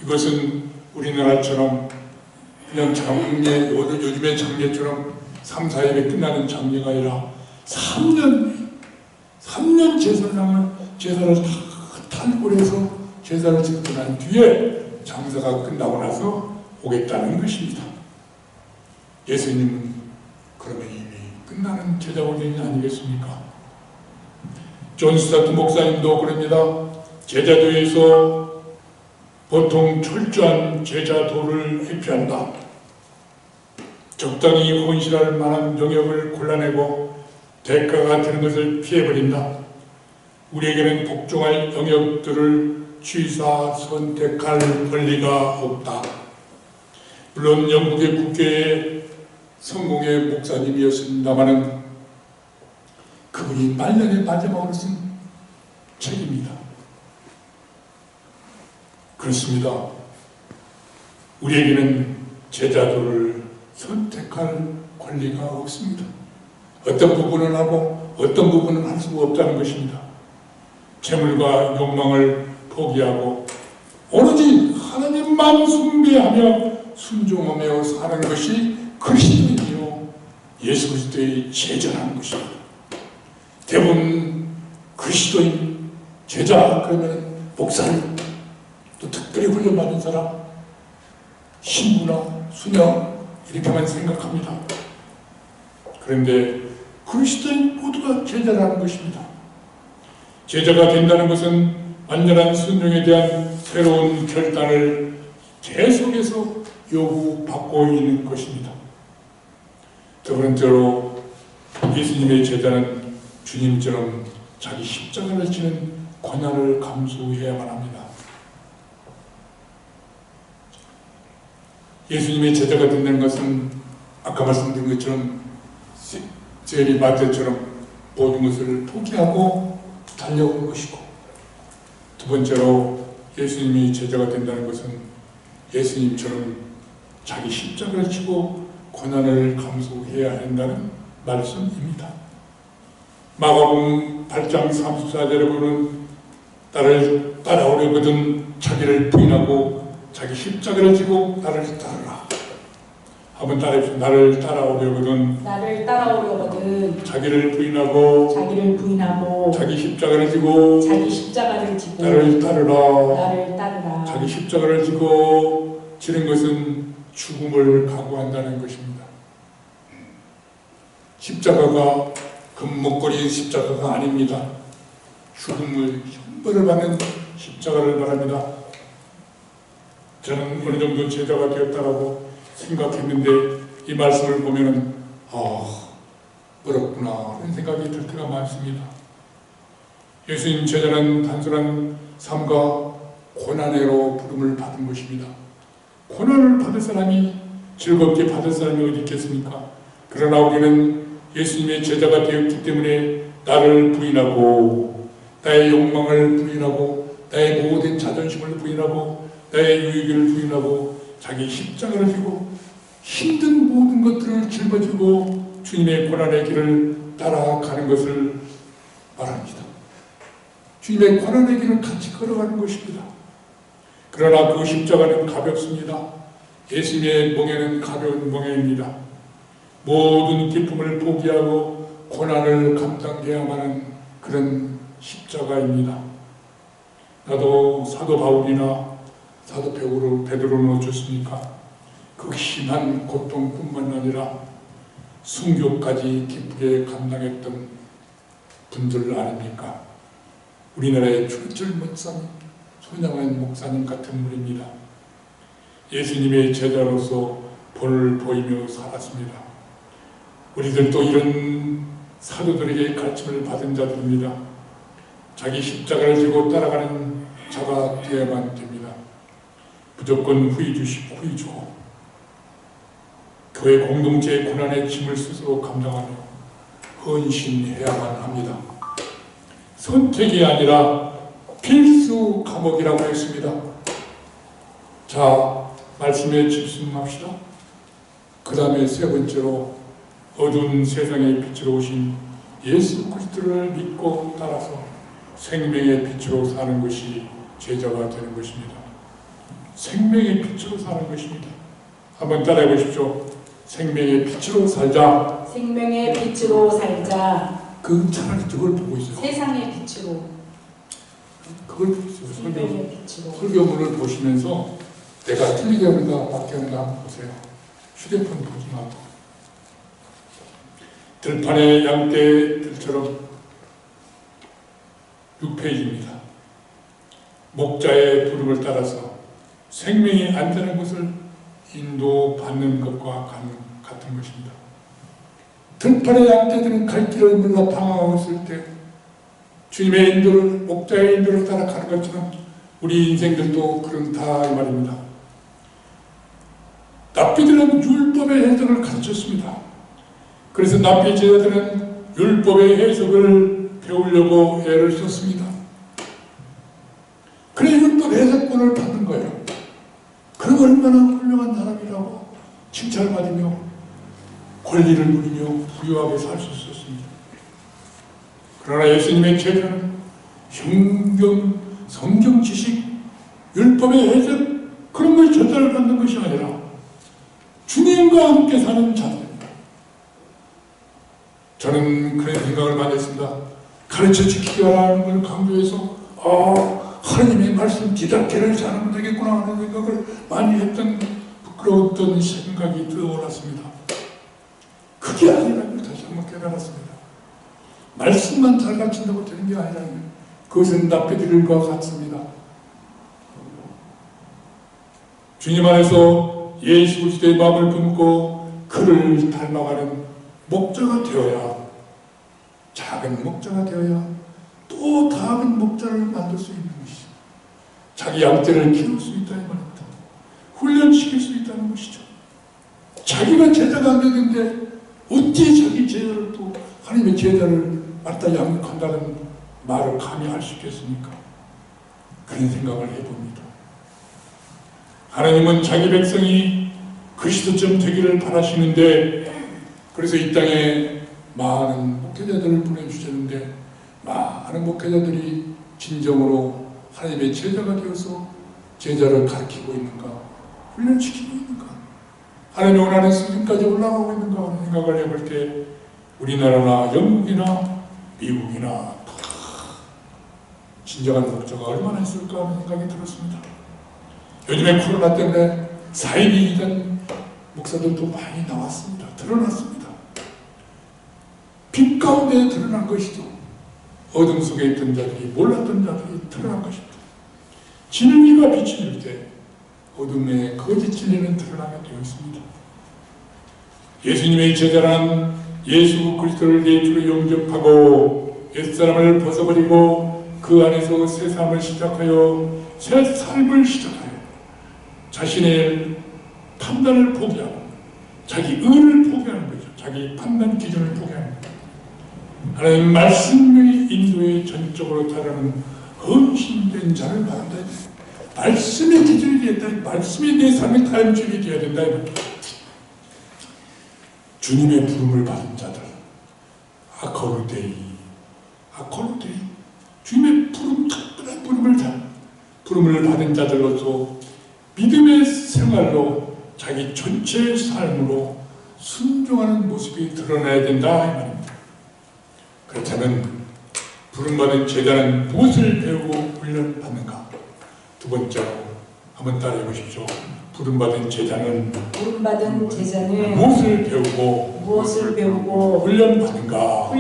이것은 우리나라처럼 그냥 장례, 요즘의 장례처럼 3, 4일에 끝나는 장례가 아니라 3년 제사를 다 탈골해서 제사를 지고 난 뒤에 장사가 끝나고 나서 오겠다는 것입니다. 예수님은 그러면 이미 끝나는 제자훈련이 아니겠습니까? 존 스타트 목사님도 그럽니다. 제자도에서 보통 철저한 제자도를 회피한다. 적당히 헌신할 만한 영역을 골라내고 대가가 되는 것을 피해버린다. 우리에게는 복종할 영역들을 취사 선택할 권리가 없다. 물론 영국의 국회의 성공의 목사님이었습니다마는 그분이 말년의 마지막으로 쓴 책입니다. 그렇습니다. 우리에게는 제자도를 선택할 권리가 없습니다. 어떤 부분은 하고 어떤 부분은 할 수가 없다는 것입니다. 재물과 욕망을 포기하고 오로지 하나님만 숭배하며 순종하며 사는 것이 그리스도인이요 예수 그리스도의 제자라는 것입니다. 대부분 그리스도인 제자 그러면 목사님 또 특별히 훈련받은 사람 신부나 수녀 이렇게만 생각합니다. 그런데 그리스도인 모두가 제자라는 것입니다. 제자가 된다는 것은 완전한 순종에 대한 새로운 결단을 계속해서 요구받고 있는 것입니다. 두 번째로 예수님의 제자는 주님처럼 자기 십자가를 지는 고난을 감수해야만 합니다. 예수님의 제자가 된다는 것은 아까 말씀드린 것처럼 세리 마태처럼 모든 것을 포기하고 달려오는 것이고, 두 번째로 예수님이 제자가 된다는 것은 예수님처럼 자기 십자가를 지고 고난을 감수해야 한다는 말씀입니다. 마가복음 8장 34절에 보면 나를 따라오려거든 자기를 부인하고 자기 십자가를 지고 나를 따르라. 한번 따라해보세요. 나를 따라오려거든 자기를 부인하고 자기 십자가를 지고 나를 따르라. 자기 십자가를 지고 지는 것은 죽음을 각오한다는 것입니다. 십자가가 금목걸이 십자가가 아닙니다. 죽음을 형벌을 받는 십자가를 말합니다. 저는 어느 정도 제자가 되었다라고 생각했는데 이 말씀을 보면은 어렵구나 그런 생각이 들 때가 많습니다. 예수님 제자는 단순한 삶과 고난으로 부름을 받은 것입니다. 고난을 받을 사람이 즐겁게 받을 사람이 어디 있겠습니까? 그러나 우리는 예수님의 제자가 되었기 때문에 나를 부인하고 나의 욕망을 부인하고 나의 모든 자존심을 부인하고 나의 유익을 부인하고 자기 십자가를 지고 힘든 모든 것들을 짊어지고 주님의 고난의 길을 따라가는 것을 말합니다. 주님의 고난의 길을 같이 걸어가는 것입니다. 그러나 그 십자가는 가볍습니다. 예수님의 멍에는 가벼운 멍에입니다. 모든 기쁨을 포기하고 고난을 감당해야만 하는 그런 십자가입니다. 나도 사도 바울이나 사도 베드로는 어쩌습니까? 극심한 고통뿐만 아니라 순교까지 기쁘게 감당했던 분들 아닙니까? 우리나라의 출절 목사님, 손양환 목사님 같은 분입니다. 예수님의 제자로서 본을 보이며 살았습니다. 우리들도 이런 사도들에게 가르침을 받은 자들입니다. 자기 십자가를 지고 따라가는 자가 되어야만 됩니다. 무조건 후히 주고 교회 공동체의 고난의 짐을 스스로 감당하며 헌신해야만 합니다. 선택이 아니라 필수 과목이라고 했습니다. 자, 말씀에 집중합시다. 그 다음에 세 번째로 어두운 세상의 빛으로 오신 예수 그리스도를 믿고 따라서 생명의 빛으로 사는 것이 제자가 되는 것입니다. 생명의 빛으로 사는 것입니다. 한번 따라해 보십시오. 생명의 빛으로 살자. 생명의 빛으로 살자. 그 차라리 그걸 보고 있어요. 세상의 빛으로. 그걸 보고 있어요. 생명의 빛으로. 설교문을 보시면서 내가 틀리게 하는가 맞게 하는가 한번 보세요. 휴대폰 보지 말고. 들판의 양떼들처럼 6페이지입니다. 목자의 부름을 따라서 생명이 안 되는 것을 인도받는 것과 같은 것입니다. 들판의 양떼들은 갈 길을 몰라 방황하고 있을 때 주님의 인도를, 목자의 인도를 따라가는 것처럼 우리 인생들도 그런다 이 말입니다. 납비들은 율법의 해석을 가르쳤습니다. 그래서 납비 제자들은 율법의 해석을 배우려고 애를 썼습니다. 그래 율법 해석권을 받는 거예요. 그럼 얼마나 훌륭한 사람이라고 칭찬을 받으며 권리를 누리며 부유하게 살 수 있었습니다. 그러나 예수님의 제자는 성경 지식, 율법의 해석 그런 걸 전달을 받는 것이 아니라 주님과 함께 사는 자들입니다. 저는 그런 생각을 많이 했습니다. 가르쳐 지키기 하라는 걸 강조해서 하나님의 말씀 뒤닫기를 잘하면 되겠구나 하는 생각을 많이 했던 부끄러웠던 생각이 들어올랐습니다. 그게 아니라는 걸 다시 한번 깨달았습니다. 말씀만 잘 가르친다고 되는 게 아니라는 거예요. 그것은 납비들과 같습니다. 주님 안에서 예수 그리스도의 마음을 품고 그를 닮아가는 목자가 되어야, 작은 목자가 되어야 또 작은 목자를 만들 수 있는 것이죠. 자기 양떼를 키울 수 있다 이 말입니다. 훈련시킬 수 있다는 것이죠. 자기가 제자가 안 되는데 어찌 자기 제자를 또 하나님의 제자를 맡아 양육한다는 말을 감히 할 수 있겠습니까? 그런 생각을 해봅니다. 하나님은 자기 백성이 그리스도처럼 되기를 바라시는데, 그래서 이 땅에 많은 목회자들을 보내주셨는데 많은 목회자들이 진정으로 하나님의 제자가 되어서 제자를 가르치고 있는가, 훈련시키고 있는가, 하나님의 원하는 수준까지 올라가고 있는가 하는 생각을 해볼 때 우리나라나 영국이나 미국이나 다 진정한 목자가 얼마나 있을까 하는 생각이 들었습니다. 요즘에 코로나 때문에 사입이 된 목사들도 많이 나왔습니다. 드러났습니다. 빛 가운데 드러난 것이죠. 어둠 속에 있던 자들이, 몰랐던 자들이 드러난 것입니다. 진리가 비춰질 때 어둠에 거짓 진리는 드러나게 되어 있습니다. 예수님의 제자란 예수 그리스도를 내 주로 영접하고 옛사람을 벗어버리고 그 안에서 새 삶을 시작하여 새 삶을 시작하여 자신의 판단을 포기하고 자기 의를 포기하는 거죠. 자기 판단 기준을 포기하는 거죠. 하나님 말씀의 인도에 전적으로 따르는 헌신된 자를 말한다. 말씀의 기준이 되었다. 말씀이 내 삶의 타임줄이 되어야 된다. 주님의 부름을 받은 자들, 아코르데이, 주님의 특별한 부름을 받은 자들로서 믿음의 생활로 자기 전체 삶으로 순종하는 모습이 드러나야 된다 이 말입니다. 그렇다면 부름받은 제자는 무엇을 배우고 훈련받는가? 두 번째로 한번 따라해 보십시오. 부름받은 제자는 무엇을 배우고 훈련받는가?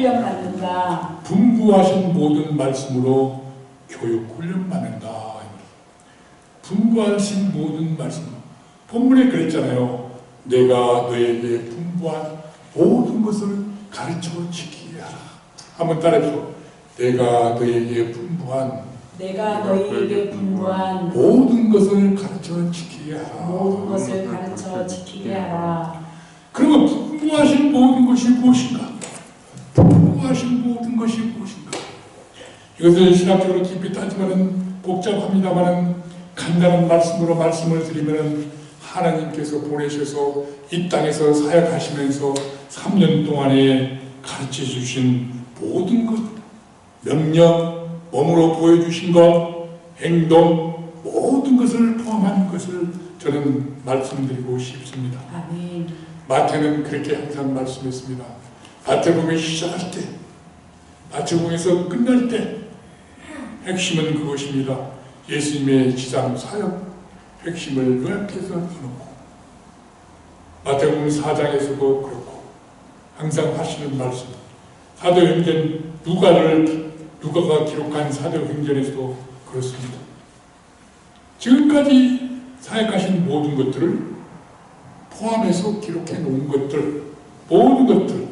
분부하신 모든 말씀으로 교육 훈련받는다. 분부하신 모든 말씀. 본문에 그랬잖아요. 내가 너에게 분부한 모든 것을 가르쳐 지키게 하라. 한번 따라해보세요. 내가 너에게 분부한 내가 너희에게 분부한 모든 것을 가르쳐 지키게 하라. 모든 것을 가르쳐 지키게 하라. 그러면 분부하신 모든 것이 무엇인가? 분부하신 모든 것이 무엇인가? 이것을 신학적으로 깊이 따지면 복잡합니다만 간단한 말씀으로 말씀을 드리면 하나님께서 보내셔서 이 땅에서 사역하시면서 3년 동안에 가르쳐 주신 모든 것, 명령, 몸으로 보여주신 것, 행동, 모든 것을 포함한 것을 저는 말씀드리고 싶습니다. 아멘. 마태는 그렇게 항상 말씀했습니다. 마태복음 시작할 때, 마태복음에서 끝날 때 핵심은 그것입니다. 예수님의 지상 사역 핵심을 요약해서 해놓고 마태복음 4장에서도 그렇고 항상 하시는 말씀, 사도행전 누가가 기록한 사도행전에서도 그렇습니다. 지금까지 사역하신 모든 것들을 포함해서 기록해 놓은 것들, 모든 것들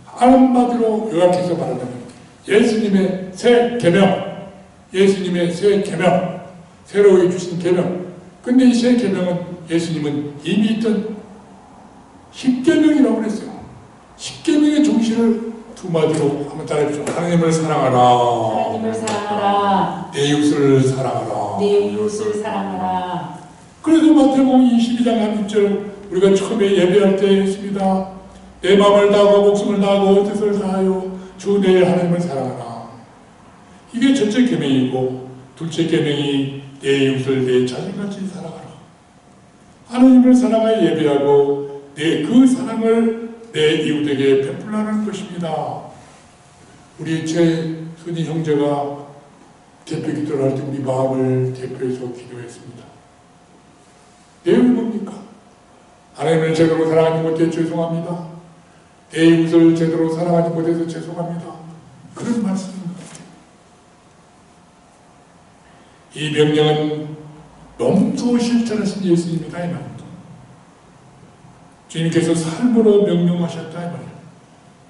한마디로 요약해서 말하자면 예수님의 새 계명, 예수님의 새 계명, 새로 해주신 계명. 근데 이 새 계명은 예수님은 이미 있던 십계명이라고 그랬어요. 십계명의 정신을 두 마디로 한번 따라해보죠. 하나님을 사랑하라. 하나님을 사랑하라. 내 이웃을 사랑하라. 내 이웃을 사랑하라. 그래서 마태복음 22장 한 6절 우리가 처음에 예배할 때 했습니다. 내 마음을 다하고 목숨을 다하고 뜻을 다하여 주 내 하나님을 사랑하라. 이게 첫째 계명이고 둘째 계명이 내 이웃을 내 자신같이 사랑하라. 하나님을 사랑하여 예배하고 그 사랑을 내 이웃에게 베풀라는 것입니다. 우리 최순희 형제가 대표 기도를 할 때 우리 마음을 대표해서 기도했습니다. 내용이 뭡니까? 하나님을 제대로 사랑하지 못해 죄송합니다. 내 이웃을 제대로 사랑하지 못해서 죄송합니다. 그런 말씀입니다. 이 명령은 몸소 실천하신 예수님이다 이 말입니다. 주님께서 삶으로 명령하셨다 이 말이에요.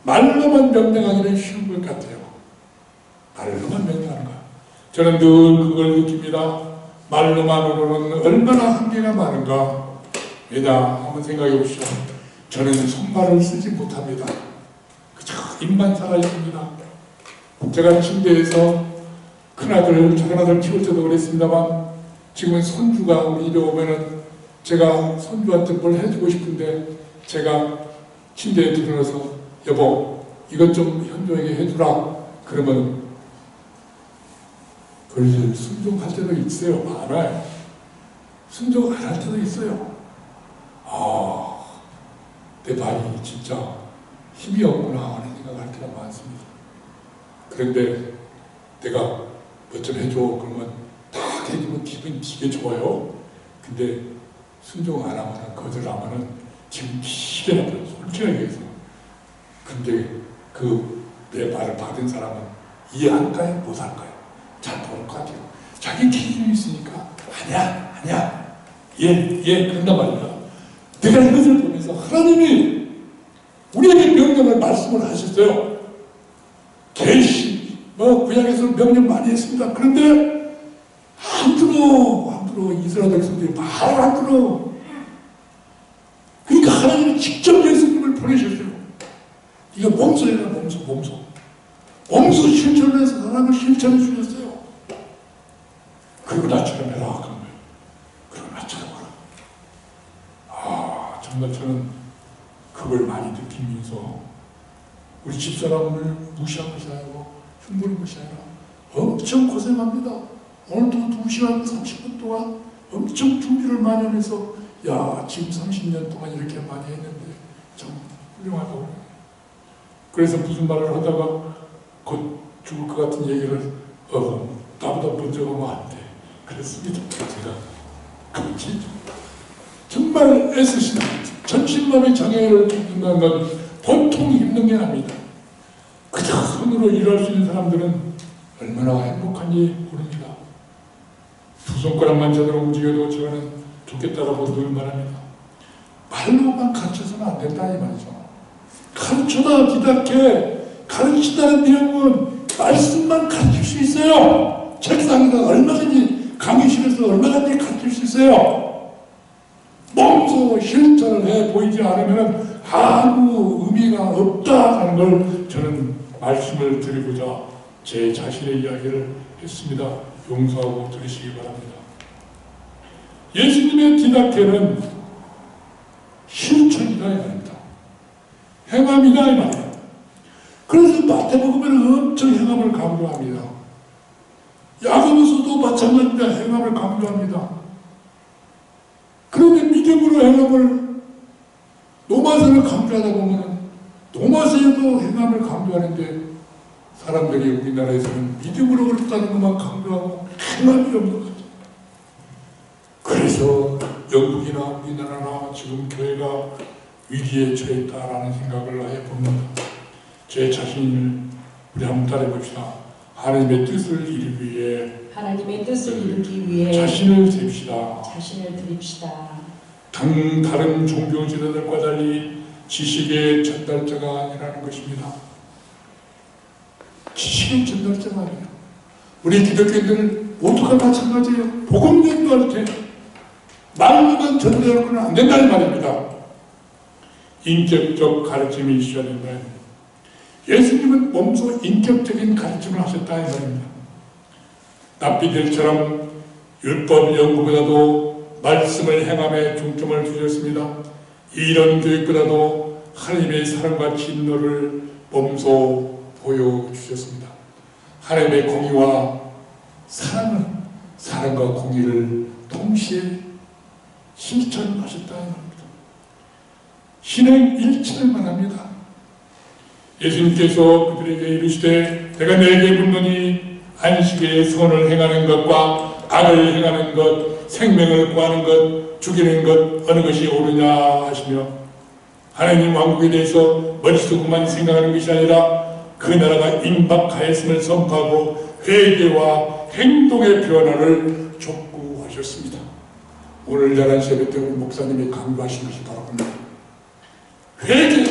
말로만 명령하기는 쉬운 것 같아요. 말로만 명령하는 거야. 저는 늘 그걸 느낍니다. 말로만으로는 얼마나 한계가 많은가. 왜냐 한번 생각해 보시죠. 저는 손발을 쓰지 못합니다. 그저 입만 살아있습니다. 제가 침대에서 큰아들, 작은아들 키울 때도 그랬습니다만 지금은 손주가 우리 집에 오면은 제가 손주한테 뭘 해주고 싶은데 제가 침대에 들어서 여보 이것 좀 현조에게 해주라 그러면 그걸 순종할 때도 있어요. 많아요. 순종 안 할 때도 있어요. 내 발이 진짜 힘이 없구나 하는 생각을 할 때가 많습니다. 그런데 내가 뭐 좀 해줘 그러면 딱 해주면 기분이 되게 좋아요. 근데 순종 안 하면 거절하면 기분 되게 나빠요. 솔직하게 얘기해서. 근데 내 말을 받은 사람은 이해할까요? 못할까요? 잘 모를 것 같아요. 자기 기준이 있으니까 아니야 그런단 말이야. 내가 이것을 보면서 하나님이 우리에게 명령을 말씀을 하셨어요. 계시 구약에서 명령 많이 했습니다. 그런데 안 들어 이스라엘 백성들이 말을 안 들어. 그러니까 하나님이 직접 예수님을 보내셨어요. 이거 몸소 해라 몸소 실천을 해서 사람을 실천해 주셨어요. 그리고 나처럼 해라 그런 거예요. 그리고 나처럼 하라. 정말 저는 그걸 많이 느끼면서 우리 집사람을 무시한 것이 아니고 흉보는 것이 아니라 엄청 고생합니다. 오늘도 2시간 30분 동안 엄청 준비를 많이 하면서 지금 30년 동안 이렇게 많이 했는데 참 훌륭하다고. 그래서 무슨 말을 하다가 곧 죽을 것 같은 얘기를 나보다 먼저 가면 안 돼. 그랬습니다. 제가 정말 애쓰시는 전신마비 장애를 겪는 건 보통 힘든 게 아닙니다. 그저 손으로 일할 수 있는 사람들은 얼마나 행복한지 모릅니다. 두 손가락만 제대로 움직여도 저는 좋겠다라고 늘 말합니다. 말로만 가르쳐서는 안 된다 이 말이죠. 가르쳐다 디닥해 가르치다는 내용은 말씀만 가르칠 수 있어요. 책상에서 얼마든지 강의실에서 얼마든지 가르칠 수 있어요. 몸소 실천을 해 보이지 않으면 아무 의미가 없다는 걸 저는 말씀을 드리고자 제 자신의 이야기를 했습니다. 용서하고 들으시기 바랍니다. 예수님의 디다케는 실천이다 이 말입니다. 행함이다 이 말입니다. 그래서 마태복음에는 엄청 행함을 강조합니다. 야고보서도 마찬가지입니다. 행함을 강조합니다. 그런데 믿음으로 행함을 노마서를 강조하다 보면 노마서에도 행함을 강조하는데 사람들이 우리나라에서는 믿음으로 그렇다는 것만 강조하고 행함이 없는 거죠. 그래서 영국이나 우리나라나 지금 교회가 위기에 처했다라는 생각을 아예 봅니다. 제 자신을 우리 한번 따라해봅시다. 하나님의 뜻을 이루기 위해 하나님의 뜻을 이루기 위해 자신을 드립시다. 자신을 드립시다. 다른 종교 지도자들과 달리 지식의 전달자가 아니라는 것입니다. 지식의 전달자가 아니에요. 우리 기독교인들 모두가 마찬가지예요. 복음 전도할 때 말로만 전달하고는 안 된다는 말입니다. 인격적 가르침이 있어야 된다. 예수님은 몸소 인격적인 가르침을 하셨다 이 말입니다. 납비들처럼 율법 연구보다도 말씀을 행함에 중점을 두셨습니다. 이런 교육보다도 하나님의 사랑과 진노를 몸소 보여주셨습니다. 하나님의 공의와 사랑은 사랑과 공의를 동시에 실천하셨다는 겁니다. 신행 일치를만 합니다. 예수님께서 그들에게 이르시되 내가 내게 묻노니 안식일에 선을 행하는 것과 악을 행하는 것, 생명을 구하는 것, 죽이는 것 어느 것이 옳으냐 하시며 하나님 왕국에 대해서 머릿속으로만 생각하는 것이 아니라 그 나라가 임박하였음을 선포하고 회개와 행동의 변화를 촉구하셨습니다. 오늘 11시 예배 때 우리 목사님이 강조하신 것이 바로 그겁니다. 회개,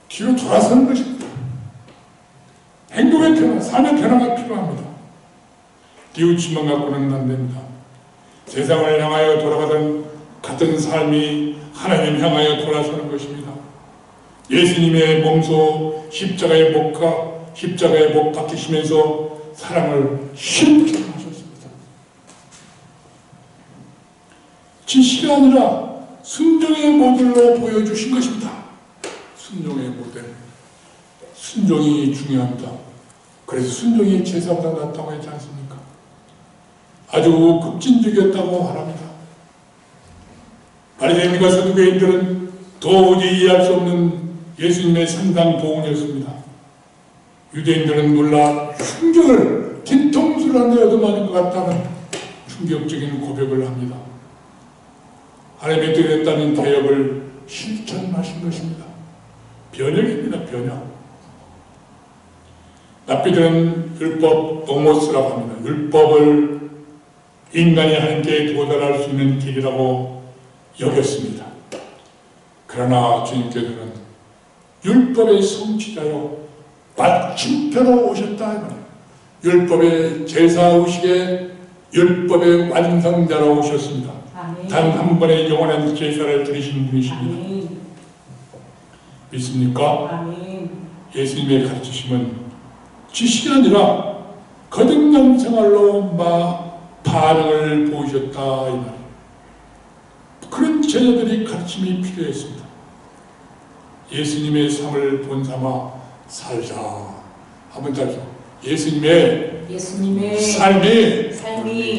뒤로 돌아서는 것입니다. 행동의 변화, 삶의 변화가 필요합니다. 뉘우침만 갖고는 안 됩니다. 세상을 향하여 돌아가던 같은 삶이 하나님 향하여 돌아서는 것입니다. 예수님의 몸소 십자가의 목 박히시면서 사랑을 실천하셨습니다. 지식이 아니라 순종의 모델로 보여주신 것입니다. 순종의 모델. 순종이 중요합니다. 그래서 순종이 제사보다 낫다고 했지 않습니까? 아주 급진적이었다고 말합니다. 바리새인과 서두개인들은 도저히 이해할 수 없는 예수님의 상당 보응이었습니다. 유대인들은 놀라 충격을 뒤통수를 한 대 얻어맞은 것 같다는 충격적인 고백을 합니다. 하나님의 뜻했다는 개혁을 실천하신 것입니다. 변혁입니다. 변혁. 납비들은 율법 노모스라고 합니다. 율법을 인간이 하나님께 도달할 수 있는 길이라고 여겼습니다. 그러나 주님께서는 율법의 성취자요 마침표로 오셨다 이 말이에요. 율법의 제사의식의 율법의 완성자로 오셨습니다. 단 한 번의 영원한 제사를 드리신 분이십니다. 아멘. 믿습니까? 아멘. 예수님의 가르치심은 지식이 아니라 거듭난 생활로 반응을 보이셨다 이 말이에요. 그런 제자들이 가르침이 필요했습니다. 예수님의 삶을 본삼아 살자. 한번 따죠. 예수님의 삶이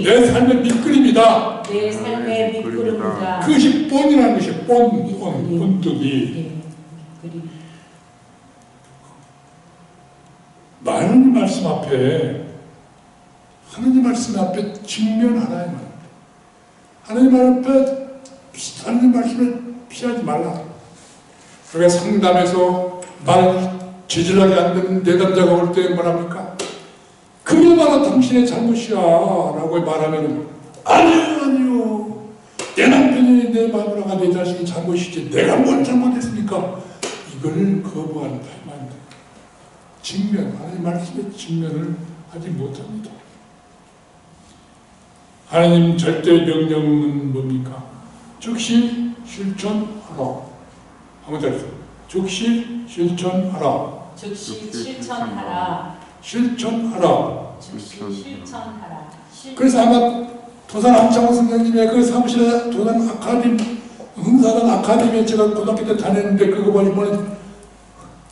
내 삶의 밑그림이다. 내 삶의 밑그림이다. 그것이 본이라는 것이 본뜨기. 많은 말씀 앞에 하나님 말씀 앞에 직면하라. 하나님 말씀을 피하지 말라. 그러니까 상담에서 말 지질하게 안 되는 내담자가 올 때 뭐랍니까? 그게 바로 당신의 잘못이야 라고 말하면 아니요 내 남편이 내 마누라가 내 자식이 잘못이지 내가 뭘 잘못했습니까? 이걸 거부한다 이 말입니다. 직면, 하나님 말씀의 직면을 하지 못합니다. 하나님 절대 명령은 뭡니까? 즉시 실천하라. 한번 더 해주세요. 즉시 실천하라. 즉시 실천하라. 실천하라. 즉시 실천하라. 그래서 아마 도산 안창호 선생님의 그 사무실에 도산 아카데미, 흥사단 아카데미에 제가 고등학교 때 다녔는데 그거 보면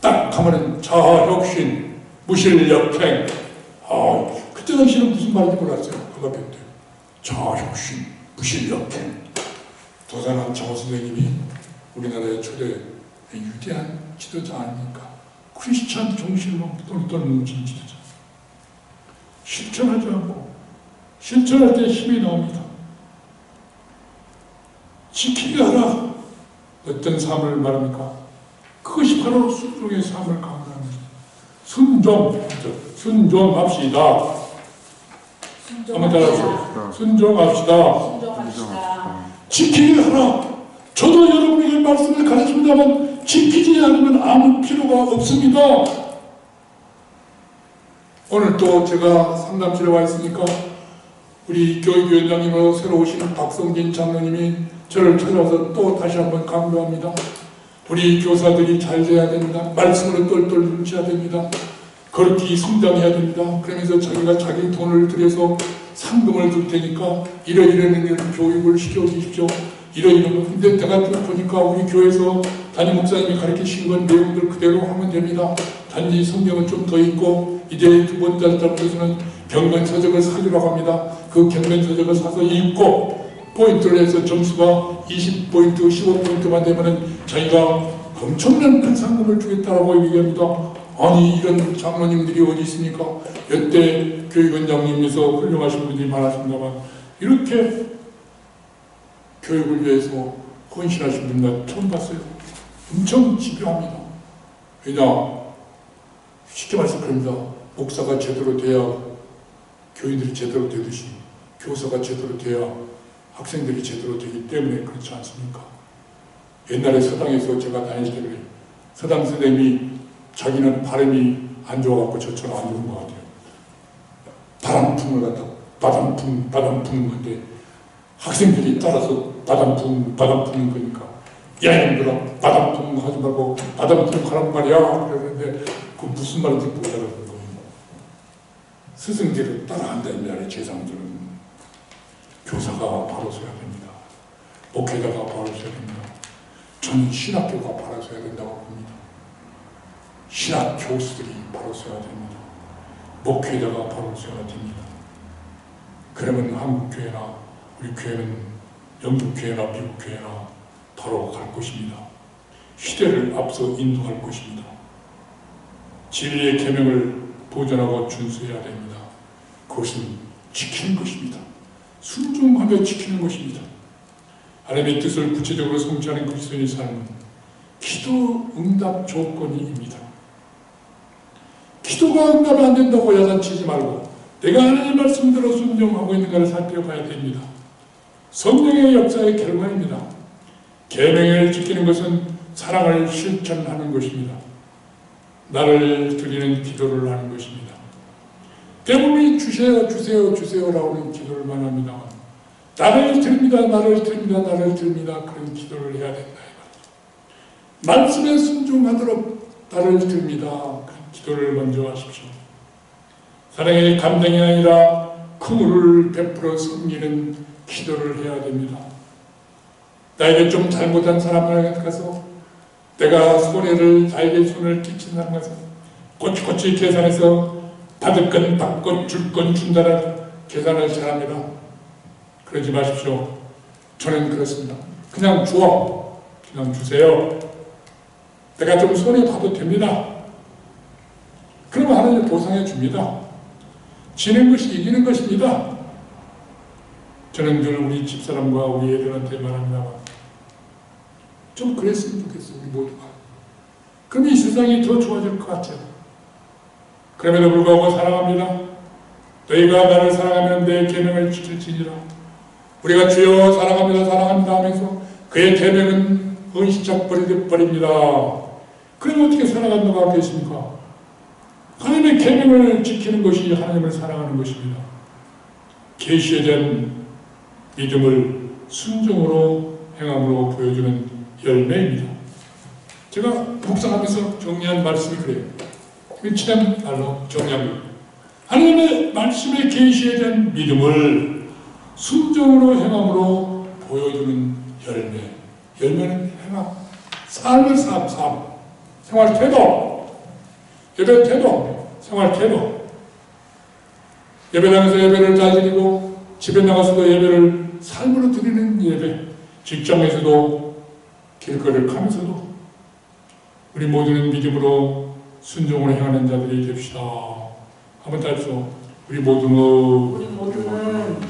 딱 하면은 자아혁신, 무실역행. 그때 당시에는 무슨 말인지 몰랐어요. 고등학교 때. 자아혁신, 무실역행. 도산 안창호 선생님이 우리나라의 초대 위대한 지도자 아닙니까? 크리스찬 정신으로 똘똘 뭉친 지도자. 실천하지 않고 실천할 때 힘이 나옵니다. 지키게 하라. 어떤 삶을 말합니까? 그것이 바로 순종의 삶을 강조합니다. 순종합시다. 한번 따라하세요. 순종합시다. 순종합시다. 지키게 하라. 저도 여러분에게 말씀을 가르칩니다만 지키지 않으면 아무 필요가 없습니다. 오늘 또 제가 상담실에 와 있으니까 우리 교육위원장님으로 새로 오신 박성진 장로님이 저를 찾아와서 또 다시 한번 강조합니다. 우리 교사들이 잘 돼야 됩니다. 말씀으로 똘똘 뭉쳐야 됩니다. 거룩히 성장해야 됩니다. 그러면서 자기가 자기 돈을 들여서 상금을 줄 테니까 이런 교육을 시켜주십시오. 이런 근데 내가 보니까 우리 교회에서 담임 목사님이 가르치신 건 내용들 그대로 하면 됩니다. 단지 성경은 좀 더 있고 이제 두 번째 달부터는 경면서적을 사주라고 합니다. 그 경면서적을 사서 읽고 포인트를 해서 점수가 20포인트, 15포인트만 되면은 자기가 엄청난 큰 상금을 주겠다라고 얘기합니다. 아니 이런 장로님들이 어디 있습니까? 여태 교육원장님에서 훌륭하신 분들이 많았습니다만 이렇게 교육을 위해서 헌신하신 분들 처음 봤어요. 엄청 집요합니다. 왜냐? 쉽게 말해서 그럽니다. 목사가 제대로 돼야 교인들이 제대로 되듯이 교사가 제대로 돼야 학생들이 제대로 되기 때문에 그렇지 않습니까? 옛날에 서당에서 제가 다닐 때 서당 선생님이 자기는 발음이 안 좋아갖고 저처럼 안 좋은 것 같아요. 바람풍을 갖다 바람풍 부는 건데 학생들이 따라서 바람풍 부는 거니까 야 이놈들아 바람풍 하지 말고 바람풍 하란 말이야 그러는데 그 무슨 말인지 못 알아듣는 거예요. 스승들을 따라한다 이 말에 제상들은 교사가 바로 서야 됩니다. 목회자가 바로 서야 됩니다. 저는 신학교가 바로 서야 된다고 봅니다. 신학 교수들이 바로 서야 됩니다. 목회자가 바로 서야 됩니다. 그러면 한국교회나 우리 교회는 영국교회나 미국교회나 바로 갈 것입니다. 시대를 앞서 인도할 것입니다. 진리의 계명을 보존하고 준수해야 됩니다. 그것은 지키는 것입니다. 순종하며 지키는 것입니다. 하나님의 뜻을 구체적으로 성취하는 그리스도인의 삶은 기도 응답 조건이입니다. 기도가 응답이 안 된다고 야단치지 말고 내가 하나님의 말씀대로 순종하고 있는가를 살펴봐야 됩니다. 성령의 역사의 결과입니다. 계명을 지키는 것은 사랑을 실천하는 것입니다. 나를 드리는 기도를 하는 것입니다. 대부분이 주세요 주세요라고 하는 기도를 말합니다. 나를 드립니다 그런 기도를 해야 된다. 말씀에 순종하도록 나를 드립니다. 그런 기도를 먼저 하십시오. 사랑의 감정이 아니라 긍휼을 베풀어 섬기는 기도를 해야 됩니다. 나에게 좀 잘못한 사람을 가서 내가 손해를 나에게 손을 끼친 사람 가서 꼬치꼬치 계산해서 받을 건 받고 줄 건 준다는 계산을 잘합니다. 그러지 마십시오. 저는 그렇습니다. 그냥 주어. 그냥 주세요. 내가 좀 손해봐도 됩니다. 그러면 하나님 보상해 줍니다. 지는 것이 이기는 것입니다. 저는 늘 우리 집사람과 우리 애들한테 말합니다. 좀 그랬으면 좋겠어 우리 모두가. 그럼 이 세상이 더 좋아질 것 같아요. 그럼에도 불구하고 사랑합니다. 너희가 나를 사랑하면 내 계명을 지킬지니라. 우리가 주여 사랑합니다 하면서 그의 계명은 헌신짝 버립니다. 그럼 어떻게 살아간다고 하겠습니까? 하나님의 계명을 지키는 것이 하나님을 사랑하는 것입니다. 계시에 대한 믿음을 순종으로 행함으로 보여주는 열매입니다. 제가 묵상하면서 정리한 말씀이 그래요. 친한 말로 정리한 거예요. 하나님의 말씀의 계시에 대한 믿음을 순종으로 행함으로 보여주는 열매. 열매는 행함. 삶의 삶. 생활 태도. 예배 태도. 생활 태도. 예배당에서 예배를 잘 드리고 집에 나가서도 예배를 삶으로 드리는 예배. 직장에서도 길거리를 가면서도 우리 모두는 믿음으로 순종으로 행하는 자들이 됩시다. 한번 따라서 우리 모두는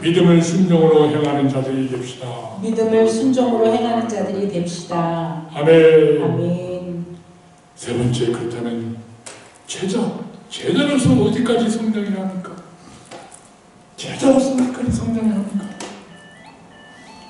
믿음을 순종으로 행하는 자들이 됩시다. 믿음을 순종으로 행하는 자들이 됩시다. 아멘. 아멘. 세 번째, 그렇다면 제자로서 어디까지 성장해야 합니까? 제자로서 어디까지 성장해야 합니까?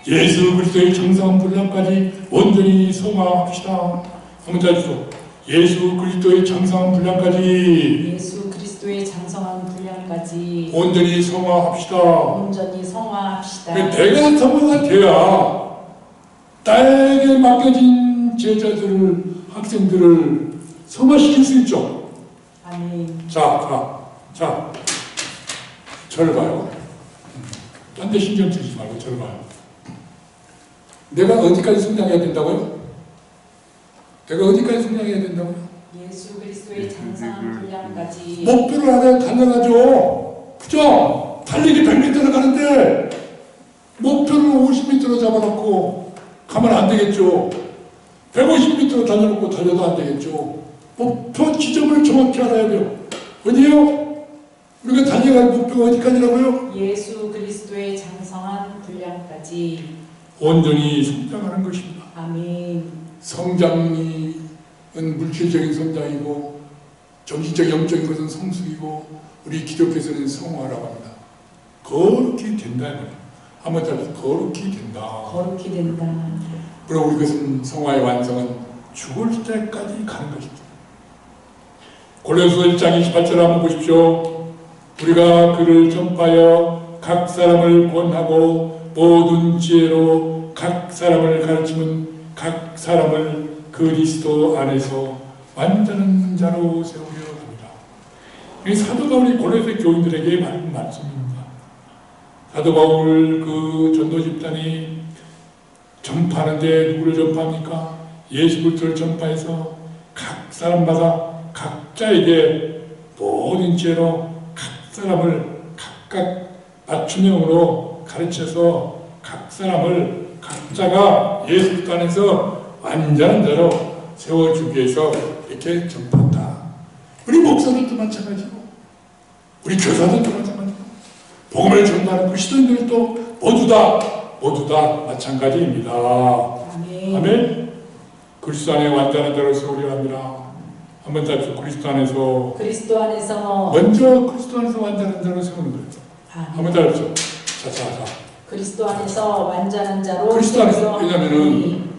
예수 그리스도의 장성한 분량까지 온전히 성화합시다. 한번 따라서 예수 그리스도의 장성한 분량까지 예수 그리스도의 장성한 분량까지 온전히 성화합시다. 온전히 성화합시다. 내가 성화가 돼야 나에게 맡겨진 제자들을, 학생들을 성화시킬 수 있죠. 아멘. 자, 저를 봐요. 딴 데 신경 쓰지 말고 저를 봐요. 내가 어디까지 성장해야 된다고요? 내가 어디까지 성장해야 된다고요? 예수 그리스도의 장성한 분량까지 목표를 하나 달려가죠. 그죠? 달리기 100m를 가는데 목표를 50m로 잡아놓고 가면 안 되겠죠. 150m로 달려놓고 달려도 안 되겠죠. 목표 지점을 정확히 알아야 돼요. 어디요? 우리가 달려갈 목표가 어디까지라고요? 예수 그리스도의 장성한 분량까지 온전히 성장하는 것입니다. 아멘. 성장은 물질적인 성장이고 정신적 영적인 것은 성숙이고 우리 기독교에서는 성화라고 합니다. 거룩히 된다. 한번 따라서 거룩히 된다. 거룩히 된다. 그리고 우리 것은 성화의 완성은 죽을 때까지 가는 것입니다. 골로새 1장 28절 한번 보십시오. 우리가 그를 전파하여 각 사람을 권하고 모든 지혜로 각 사람을 가르치면 각 사람을 그리스도 안에서 완전한 자로 세우려 합니다. 이 사도 바울이 골로새 교인들에게 말한 말씀입니다. 사도 바울 그 전도 집단이 전파하는데 누구를 전파합니까? 예수 그리스도를 전파해서 각 사람마다 각자에게 모든 지혜로 각 사람을 각각 맞춤형으로 가르쳐서 각 사람을 각자가 예수 그리스도 안에서 완전한 자로 세워주기 위해서 이렇게 전파한다. 우리 목사들도 마찬가지고 우리 교사들도 마찬가지고 복음을 전하는 그리스도인들도 모두 다 마찬가지입니다. 아멘. 아멘. 그리스도 안에 완전한 자로 세우려 합니다. 한번 다시 그리스도 안에서 먼저 그리스도 안에서 완전한 자로 세우는 거예요. 한번 다시 자. 그리스도 안에서 완전한 자로 그리스도 안에서 왜냐면은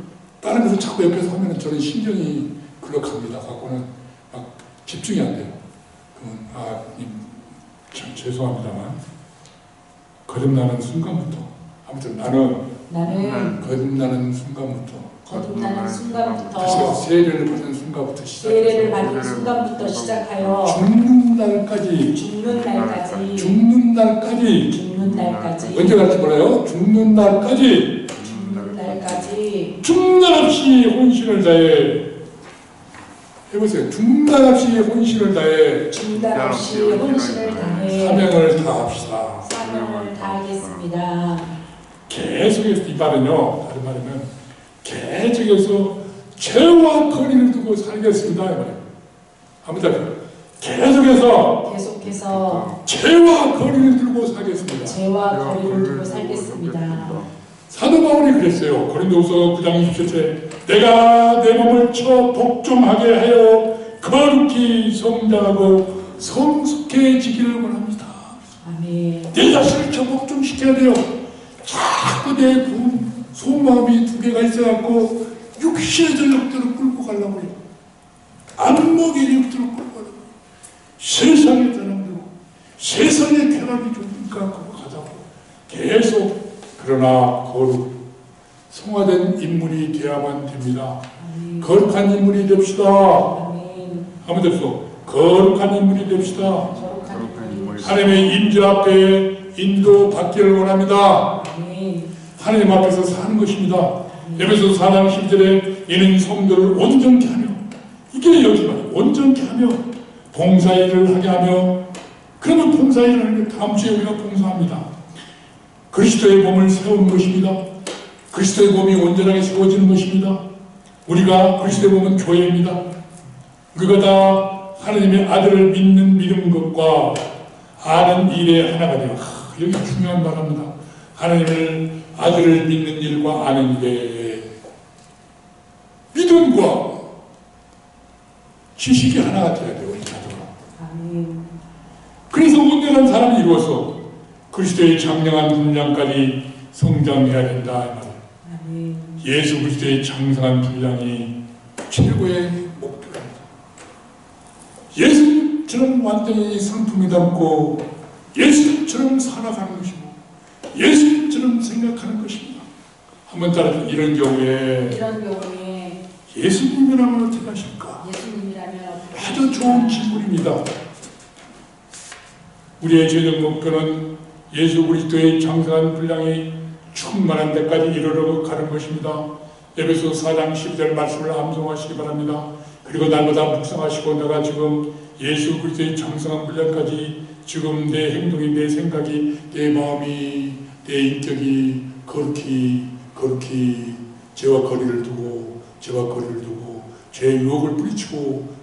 다른 데서 자꾸 옆에서 하면은 저는 신경이 글로 갑니다. 갖고는 막 집중이 안 돼요. 참 죄송합니다만 거듭나는 순간부터 아무튼 나는 거듭나는 순간부터 그래서 세례를 받는 순간부터 시작하여 죽는 날까지 언제 갈지 몰라요? 죽는 날까지 중단 없이 혼신을 다해 해보세요. 중단 없이 혼신을 다해 사명을 다합시다. 사명을 다하겠습니다. 계속해서 이 말은요, 다른 말이면 계속해서 죄와 거리를 두고 살겠습니다. 아무튼 계속해서 죄와 거리를 두고 살겠습니다. 사도 바울이 그랬어요. 고린도후서 9장 27절 내가 내 몸을 쳐 복종하게 하여 거룩히 성장하고 성숙해지기를 원합니다. 아멘. 내 자신을 쳐 복종시켜야 돼요. 자꾸 내 속마음이 두 개가 있어갖고 육신의 전력대로 끌고 가려고 해요. 악목의 전력대로 끌고 가려고 해요. 세상의 사람대로 세상의 쾌락이 좋으니까 그거 가자고 계속. 그러나 거룩 성화된 인물이 되어야만 됩니다. 거룩한 인물이 됩시다. 한번 됩시다. 거룩한 인물이 됩시다. 하나님의 임재 앞에 인도받기를 원합니다. 하나님 앞에서 사는 것입니다. 에베소 4장 10절에 이는 성도를 온전케 하며, 이게 여기 말이에요. 온전케 하며 봉사일을 하게 하며. 그러면 봉사일을 하면 다음 주에 우리가 봉사합니다. 그리스도의 몸을 세우는 것입니다. 그리스도의 몸이 온전하게 세워지는 것입니다. 우리가 그리스도의 몸은 교회입니다. 우리가 다 하나님의 아들을 믿는 믿는 것과 아는 일에 하나가 되어. 여기 중요한 말입니다. 하나님을 아들을 믿는 일과 아는 일에 믿음과 지식이 하나가 되어야 돼요. 우리 가족은. 그래서 온전한 사람이 이루어서 그리스도의 장량한 분량까지 성장해야 된다. 예수 그리스도의 장성한 분량이 최고의 목표입니다. 예수처럼 완전히 성품이 담고 예수처럼 살아가는 것이고 예수처럼 생각하는 것입니다. 한번 따라서 이런 경우에 예수님이라면 어떻게 하실까? 아주 좋은 질문입니다. 우리의 최종 목표는 예수 그리스도의 장성한 분량이 충만한 데까지 이르러 가는 것입니다. 에베소 4장 10절 말씀을 암송하시기 바랍니다. 그리고 날마다 묵상하시고 내가 지금 예수 그리스도의 장성한 분량까지 지금 내 행동이, 내 생각이, 내 마음이, 내 인격이 거룩히 죄와 거리를 두고 죄의 유혹을 뿌리치고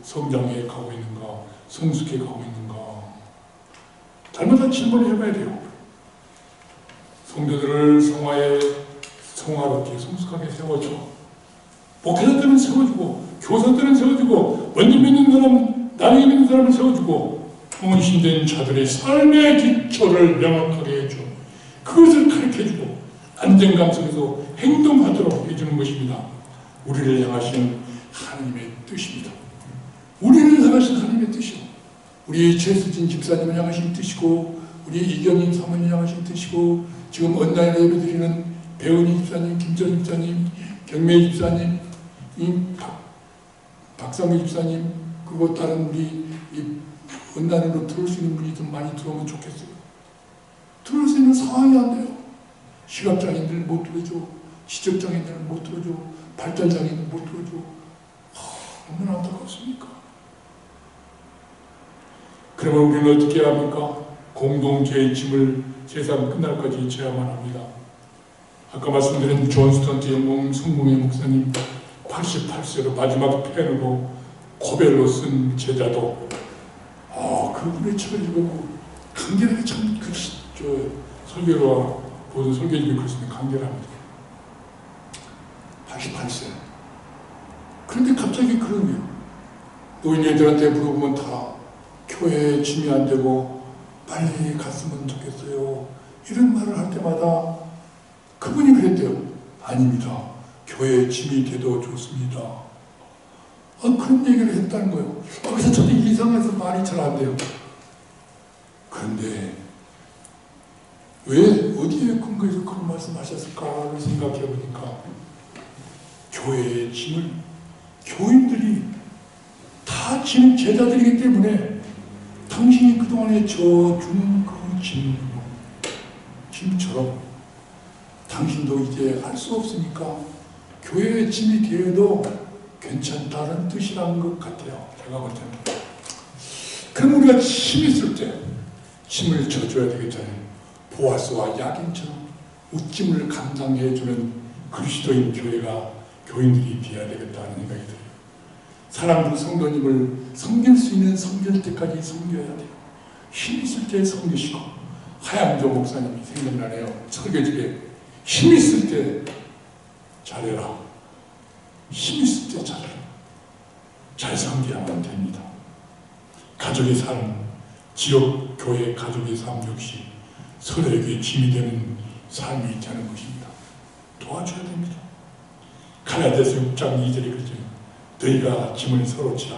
성장해 가고 있는가, 성숙해 가고 있는가. 잘못한 질문을 해봐야 돼요. 성도들을 성화롭게 성숙하게 세워줘. 목회자들은 세워주고 교사들은 세워주고 먼저 믿는 사람, 나중에 믿는 사람을 세워주고 헌신된 자들의 삶의 기초를 명확하게 해줘. 그것을 가르쳐주고 안정감 속에서 행동하도록 해주는 것입니다. 우리를 향하신 하나님의 뜻입니다. 우리를 향하신 하나님의 뜻이요. 우리 최수진 집사님을 향하신 뜻이고 우리 이경임 사모님 향하신 뜻이고 지금 온라인 예배드리는 배은희 집사님, 김정 집사님, 경매 집사님, 박상희 집사님, 그리고 다른 우리 온라인으로 들을 수 있는 분이 좀 많이 들어오면 좋겠어요. 들을 수 있는 상황이 안 돼요. 시각장애인들 못 들어줘, 시적장애인들 못 들어줘, 발달장애인들 못 들어줘. 얼마나 안타깝습니까? 그러면 우리는 어떻게 해야 합니까? 공동체의 짐을 세상 끝날까지 져야만 합니다. 아까 말씀드린 존 스턴트 영웅 성공의 목사님 88세로 마지막 펜으로 고별로 쓴 제자도 그분의 책을 읽고 간결하게 참 설교와 모든 설교집이 그렇습니다. 간결합니다. 88세. 그런데 갑자기 그런 거예요. 노인네들한테 물어보면 다 교회에 짐이 안 되고 빨리 갔으면 좋겠어요. 이런 말을 할 때마다 그분이 그랬대요. 아닙니다. 교회에 짐이 돼도 좋습니다. 그런 얘기를 했다는 거예요. 그래서 저도 이상해서 말이 잘 안 돼요. 그런데 왜 어디에 근거해서 그런 말씀하셨을까를 생각해 보니까 교회의 짐을 교인들이 다 지는 제자들이기 때문에 당신이 그동안에 져준 그 짐처럼 당신도 이제 할 수 없으니까 교회의 짐이 되어도 괜찮다는 뜻이라는 것 같아요. 제가 볼 때는. 그럼 우리가 힘 있을 때 짐을 져줘야 되겠잖아요. 보아스와 야긴처럼 웃짐을 감당해주는 그리스도인 교회가 교인들이 되어야 되겠다는 생각이 들어요. 사랑하는 성도님을 섬길 수 있는 섬길 때까지 섬겨야 돼요. 힘 있을 때 섬기시고 하양조 목사님이 생각나네요. 설교집에 힘 있을 때 잘해라. 힘 있을 때 잘해라. 잘 섬겨야만 됩니다. 가족의 삶, 지역 교회 가족의 삶 역시 서로에게 짐이 되는 삶이 있지 않은 것입니다. 도와줘야 됩니다. 갈라디아서 6장 2절에 그러죠. 너희가 짐을 서로 지라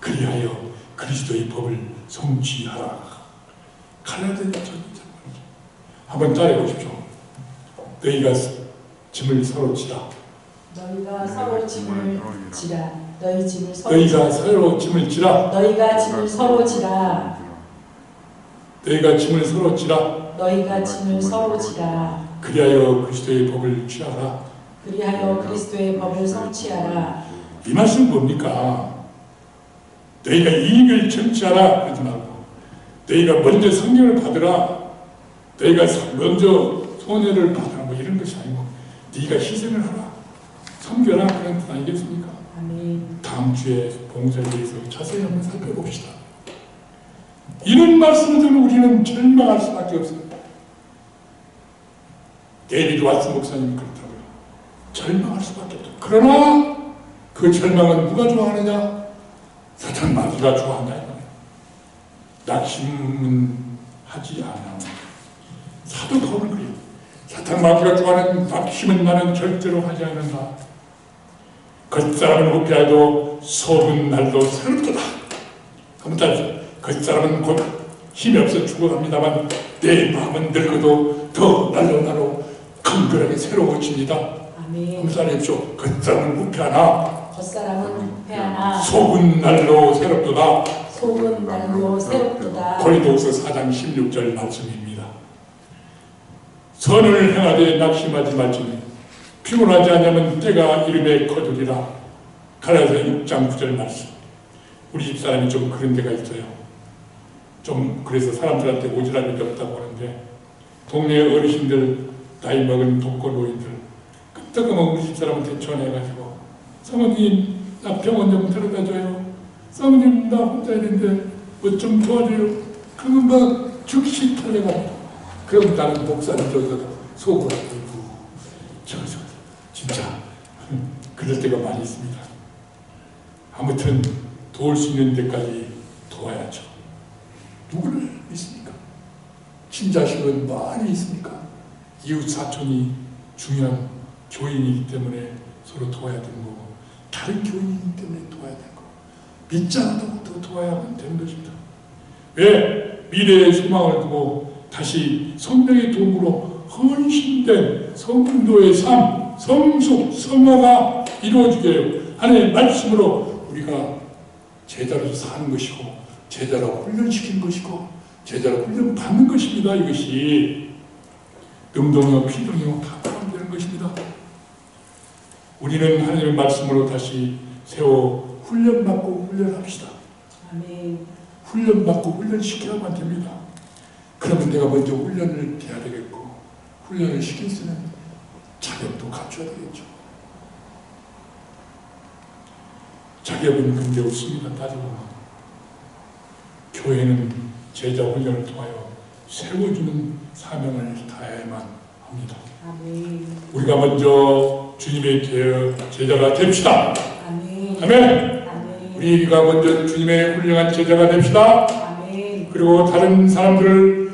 그리하여 그리스도의 법을 성취하라. 갈라디아서 6장 한번 따라해 보십시오. 너희가 짐을 서로 지라. 너희가 서로 짐을 지라. 너희 짐을 서로 너희가 서로 짐을 지라. 너희가 짐을 서로 지라. 너희가 짐을 서로 지라. 너희가 짐을 서로 지라. 그리하여 그리스도의 법을 취하라. 그리하여 그리스도의 법을 성취하라. 이 말씀은 뭡니까? 너희가 이익을 청취하라 그러지 말고 너희가 먼저 성령을 받으라. 너희가 먼저 손해를 받으라 뭐 이런 것이 아니고 네가 희생을 하라. 섬겨라 그런 뜻 아니겠습니까? 아멘. 다음 주에 봉사에 대해서 자세히 한번 살펴봅시다. 이런 말씀을 들으면 우리는 절망할 수밖에 없습니다. 데이비드 왓슨 목사님이 그렇다고요. 절망할 수밖에 없다. 그러나 그 절망은 누가 좋아하느냐? 사탄 마귀가 좋아한다. 낙심은 하지 않아. 사도 바울은 그래요. 사탄 마귀가 좋아하는 낙심은 나는 절대로 하지 않는다. 겉사람은 후패하도 속은 날도 새롭도다. 한번 따라서 겉사람은 곧 힘이 없어 죽어갑니다만 내 마음은 늙어도 더 날로 건강하게 새로워집니다. 아멘. 한번 따라해보십시오. 겉사람은 후패하나 겉사람은 후패하나 속은 날로 새롭도다. 속은 날로 새롭도다. 고린도후서 4장 16절 말씀입니다. 선을 행하되 낙심하지 말지니 피곤하지 않으면 때가 이름에 거두리라. 갈라디아서 6장 9절 말씀. 우리 집사람이 좀 그런 데가 있어요. 좀 그래서 사람들한테 오지랖이 없다고 하는데 동네 어르신들 나이 먹은 독거노인들 끄떡하면 우리 집사람한테 전화해가지고 사모님 나 병원 좀 데려다줘요. 사모님 나 혼자 있는데 뭐 좀 도와줘요. 그러면 막 즉시 털려가지고 그럼 나는 목사님 속으로 저 진짜 그럴 때가 많이 있습니다. 아무튼 도울 수 있는 데까지 도와야죠. 누구를 믿습니까? 친자식은 많이 있으니까 이웃 사촌이 중요한 교인이기 때문에 서로 도와야 되는 거고 다른 교인이기 때문에 도와야 되는 거고 믿지 않아도 도와야만 되는 것입니다. 왜? 미래의 소망을 두고 다시 성령의 도움으로 헌신된 성도의 삶, 성숙, 성화가 이루어지게 하나님의 말씀으로 우리가 제자로서 사는 것이고 제자로 훈련시키는 것이고 제자로 훈련 받는 것입니다. 이것이 능동이요 피동이요 다 포함되는 것입니다. 우리는 하나님의 말씀으로 다시 세워 훈련받고 훈련합시다. 아멘. 훈련받고 훈련시켜야만 됩니다. 그러면 내가 먼저 훈련을 해야 되겠고 훈련을 시킬 수 있는 자격도 갖춰야 되겠죠. 자격은 근데 없습니다. 따져보면 교회는 제자 훈련을 통하여 세워주는 사명을 다해야만 합니다. 아멘. 우리가 먼저 주님의 제자가 됩시다. 아멘. 아멘. 아멘. 우리가 먼저 주님의 훌륭한 제자가 됩시다. 아멘. 그리고 다른 사람들을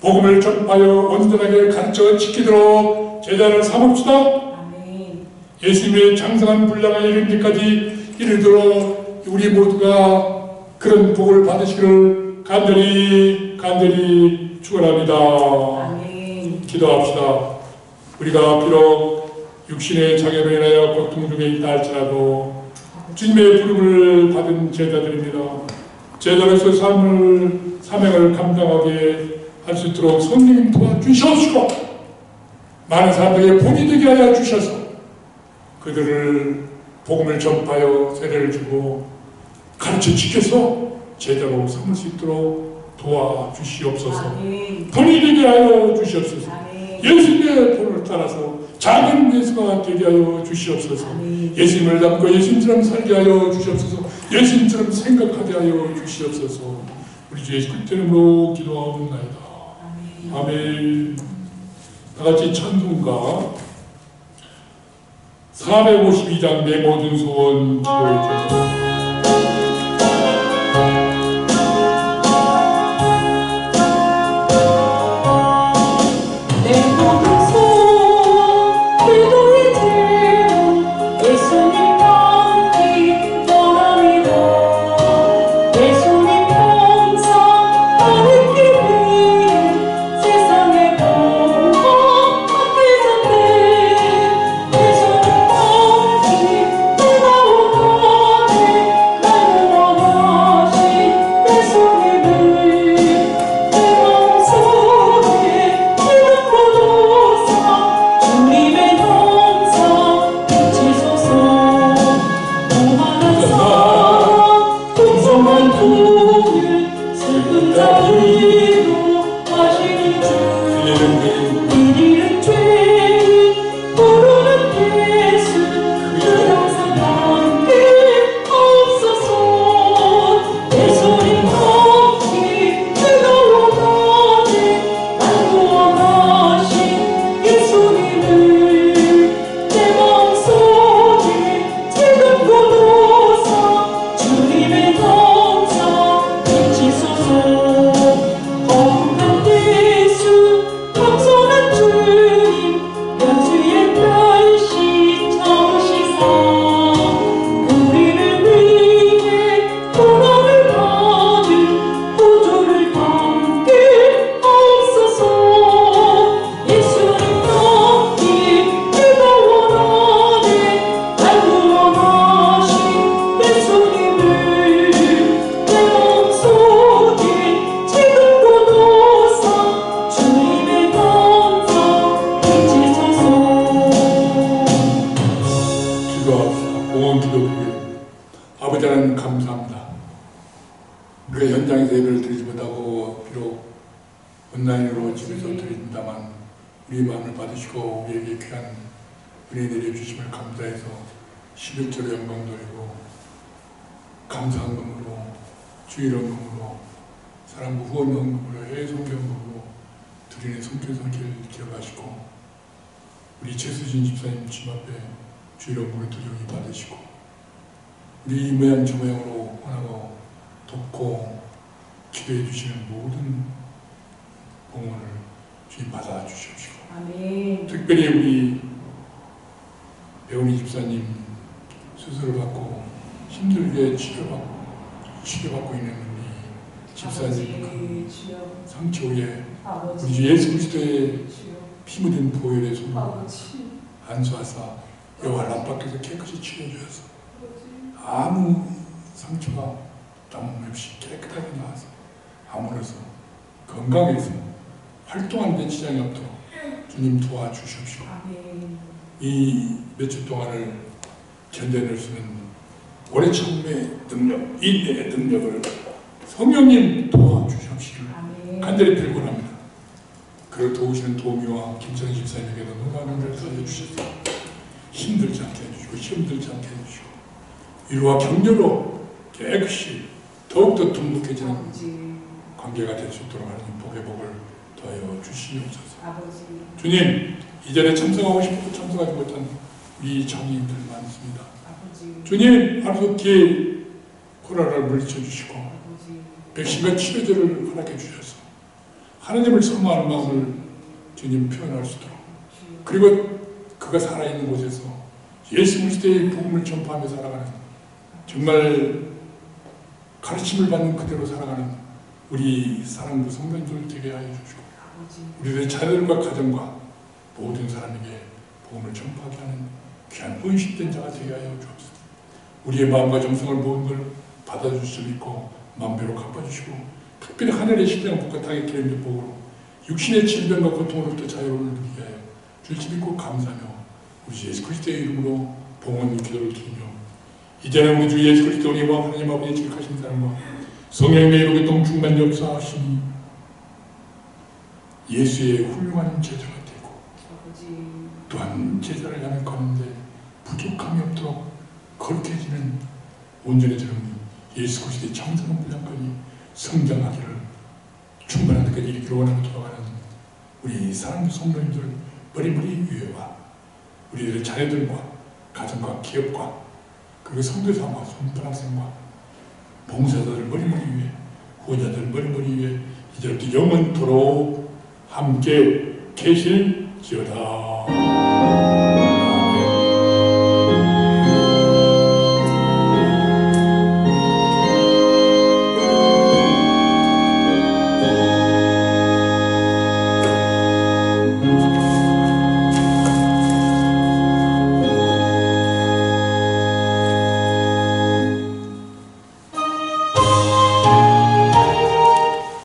복음을 전파하여 온전하게 가르쳐 지키도록 제자를 삼읍시다. 아멘. 예수님의 장성한 분량에 이른 데까지 이르도록 우리 모두가 그런 복을 받으시기를 간절히 축원합니다. 아멘. 기도합시다. 우리가 비록 육신의 장애로 인하여 고통 중에 있다 할지라도 주님의 부름을 받은 제자들입니다. 제자로서 사명을 감당하게 할 수 있도록 성령님 도와주시옵시고 많은 사람들에게 본이 되게 하여 주셔서 그들을 복음을 전파하여 세례를 주고 가르쳐 지켜서 제자로 삼을 수 있도록 도와주시옵소서. 아멘. 본이 되게 하여 주시옵소서. 아멘. 예수님의 본을 따라서 작은 예수가 되게 하여 주시옵소서. 아멘. 예수님을 닮고 예수님처럼 살게 하여 주시옵소서. 예수님처럼 생각하게 하여 주시옵소서. 우리 주 예수 그리스도 이름으로 기도하옵나이다. 아멘. 다같이 찬송가 452장 내 모든 소원 기도해 주소서. 내 모든 기도합시다. 봉헌 기도드리고 아버지 하나님 감사합니다. 우리가 현장에서 예배를 드리지 못하고 비록 온라인으로 집에서 드린다만 우리 마음을 받으시고 우리에게 귀한 은혜 내려주심을 감사해서 11절의 영광 돌리고 감사헌금으로 주일헌금으로 사랑부 후원헌금으로 해외송경금으로 드리는 성교성기를 기억하시고 우리 최수진 집사님 집 앞에 주일헌금을 두려움이 받으시고 우리 이 모양 저 모양으로 원하고 돕고 기도해 주시는 모든 봉헌을 주님 받아 주시옵시고 아멘. 특별히 우리 배우니 집사님 수술을 받고 힘들게 치료받고 있는 우리 집사님 아버지, 주여. 상처 위에 아버지, 우리 주 예수 그리스도의 주여. 피 묻은 보혈의 손으로 아버지, 안수하사 여호와 람밖에서 깨끗이 치료주셔서 아버지, 아무 상처가 남음 없이 깨끗하게 나와서 아무로서 건강해서 활동하는 데 지장이 없도록 주님 도와주십시오. 아멘. 이 며칠 동안을 견뎌낼 수 있는 오래 참음의 능력, 인내의 능력을 성령님 도와주십시오. 아멘. 간절히 빌곤합니다. 그를 도우시는 도우미와 김선 집사님에게도 놀라운 은혜를 더해 주셔서 힘들지 않게 해주시고 힘들지 않게 해주시고 위로와 격려로 깨끗이 더욱더 듬뿍해지는 아버지, 관계가 될 수 있도록 하나님 복의 복을 더하여 주시옵소서. 아버지, 주님, 이전에 참석하고 싶어도 참석하지 못한 이 정의인들 많습니다. 아버지, 주님, 하루속히 코로나를 물리쳐 주시고 아버지, 백신과 치료제를 허락해 주셔서 하나님을 사모하는 마음을 주님 표현할 수 있도록 주여. 그리고 그가 살아있는 곳에서 예수 그리스도의 복음을 전파하며 살아가는 정말 가르침을 받는 그대로 살아가는 우리 사랑부 성도님들 되게 하여 주시고 아버지, 우리들의 자녀들과 가정과 모든 사람에게 복음을 전파하게 하는 귀한 헌신된 자가 되게 하여 주옵소서. 우리의 마음과 정성을 모든 걸 받아줄 수 있고 마음대로 갚아주시고 특별히 하늘의 신령 복같하게 기름진 복으로 육신의 질병과 고통으로부터 자유를 누리게 하여 줄지 믿고 감사하며 우리 주 예수 그리스도의 이름으로 봉헌 기도를 드리며 이제는 우리 주 예수 그리스도님과 하나님 아버지의 지극하신 사랑과 성령의 이름의 동충만 역사하시니 예수의 훌륭한 제자가 되고 아버지, 또한 제자를 향해 가는데 부족함이 없도록 거룩해지는 온전해지는 예수 그리스도의 정성한 분량까지 성장하기를 충만한 데까지 이르기를 원하며 돌아가는 우리 사랑하는 성도님들 머리머리 위에와 우리들의 자녀들과 가정과 기업과 그리고 성도사와 손등학생과 봉사자들 머리머리 위에 후원자들 머리머리 위에 이제부터 영원토록 함께 계실지어다.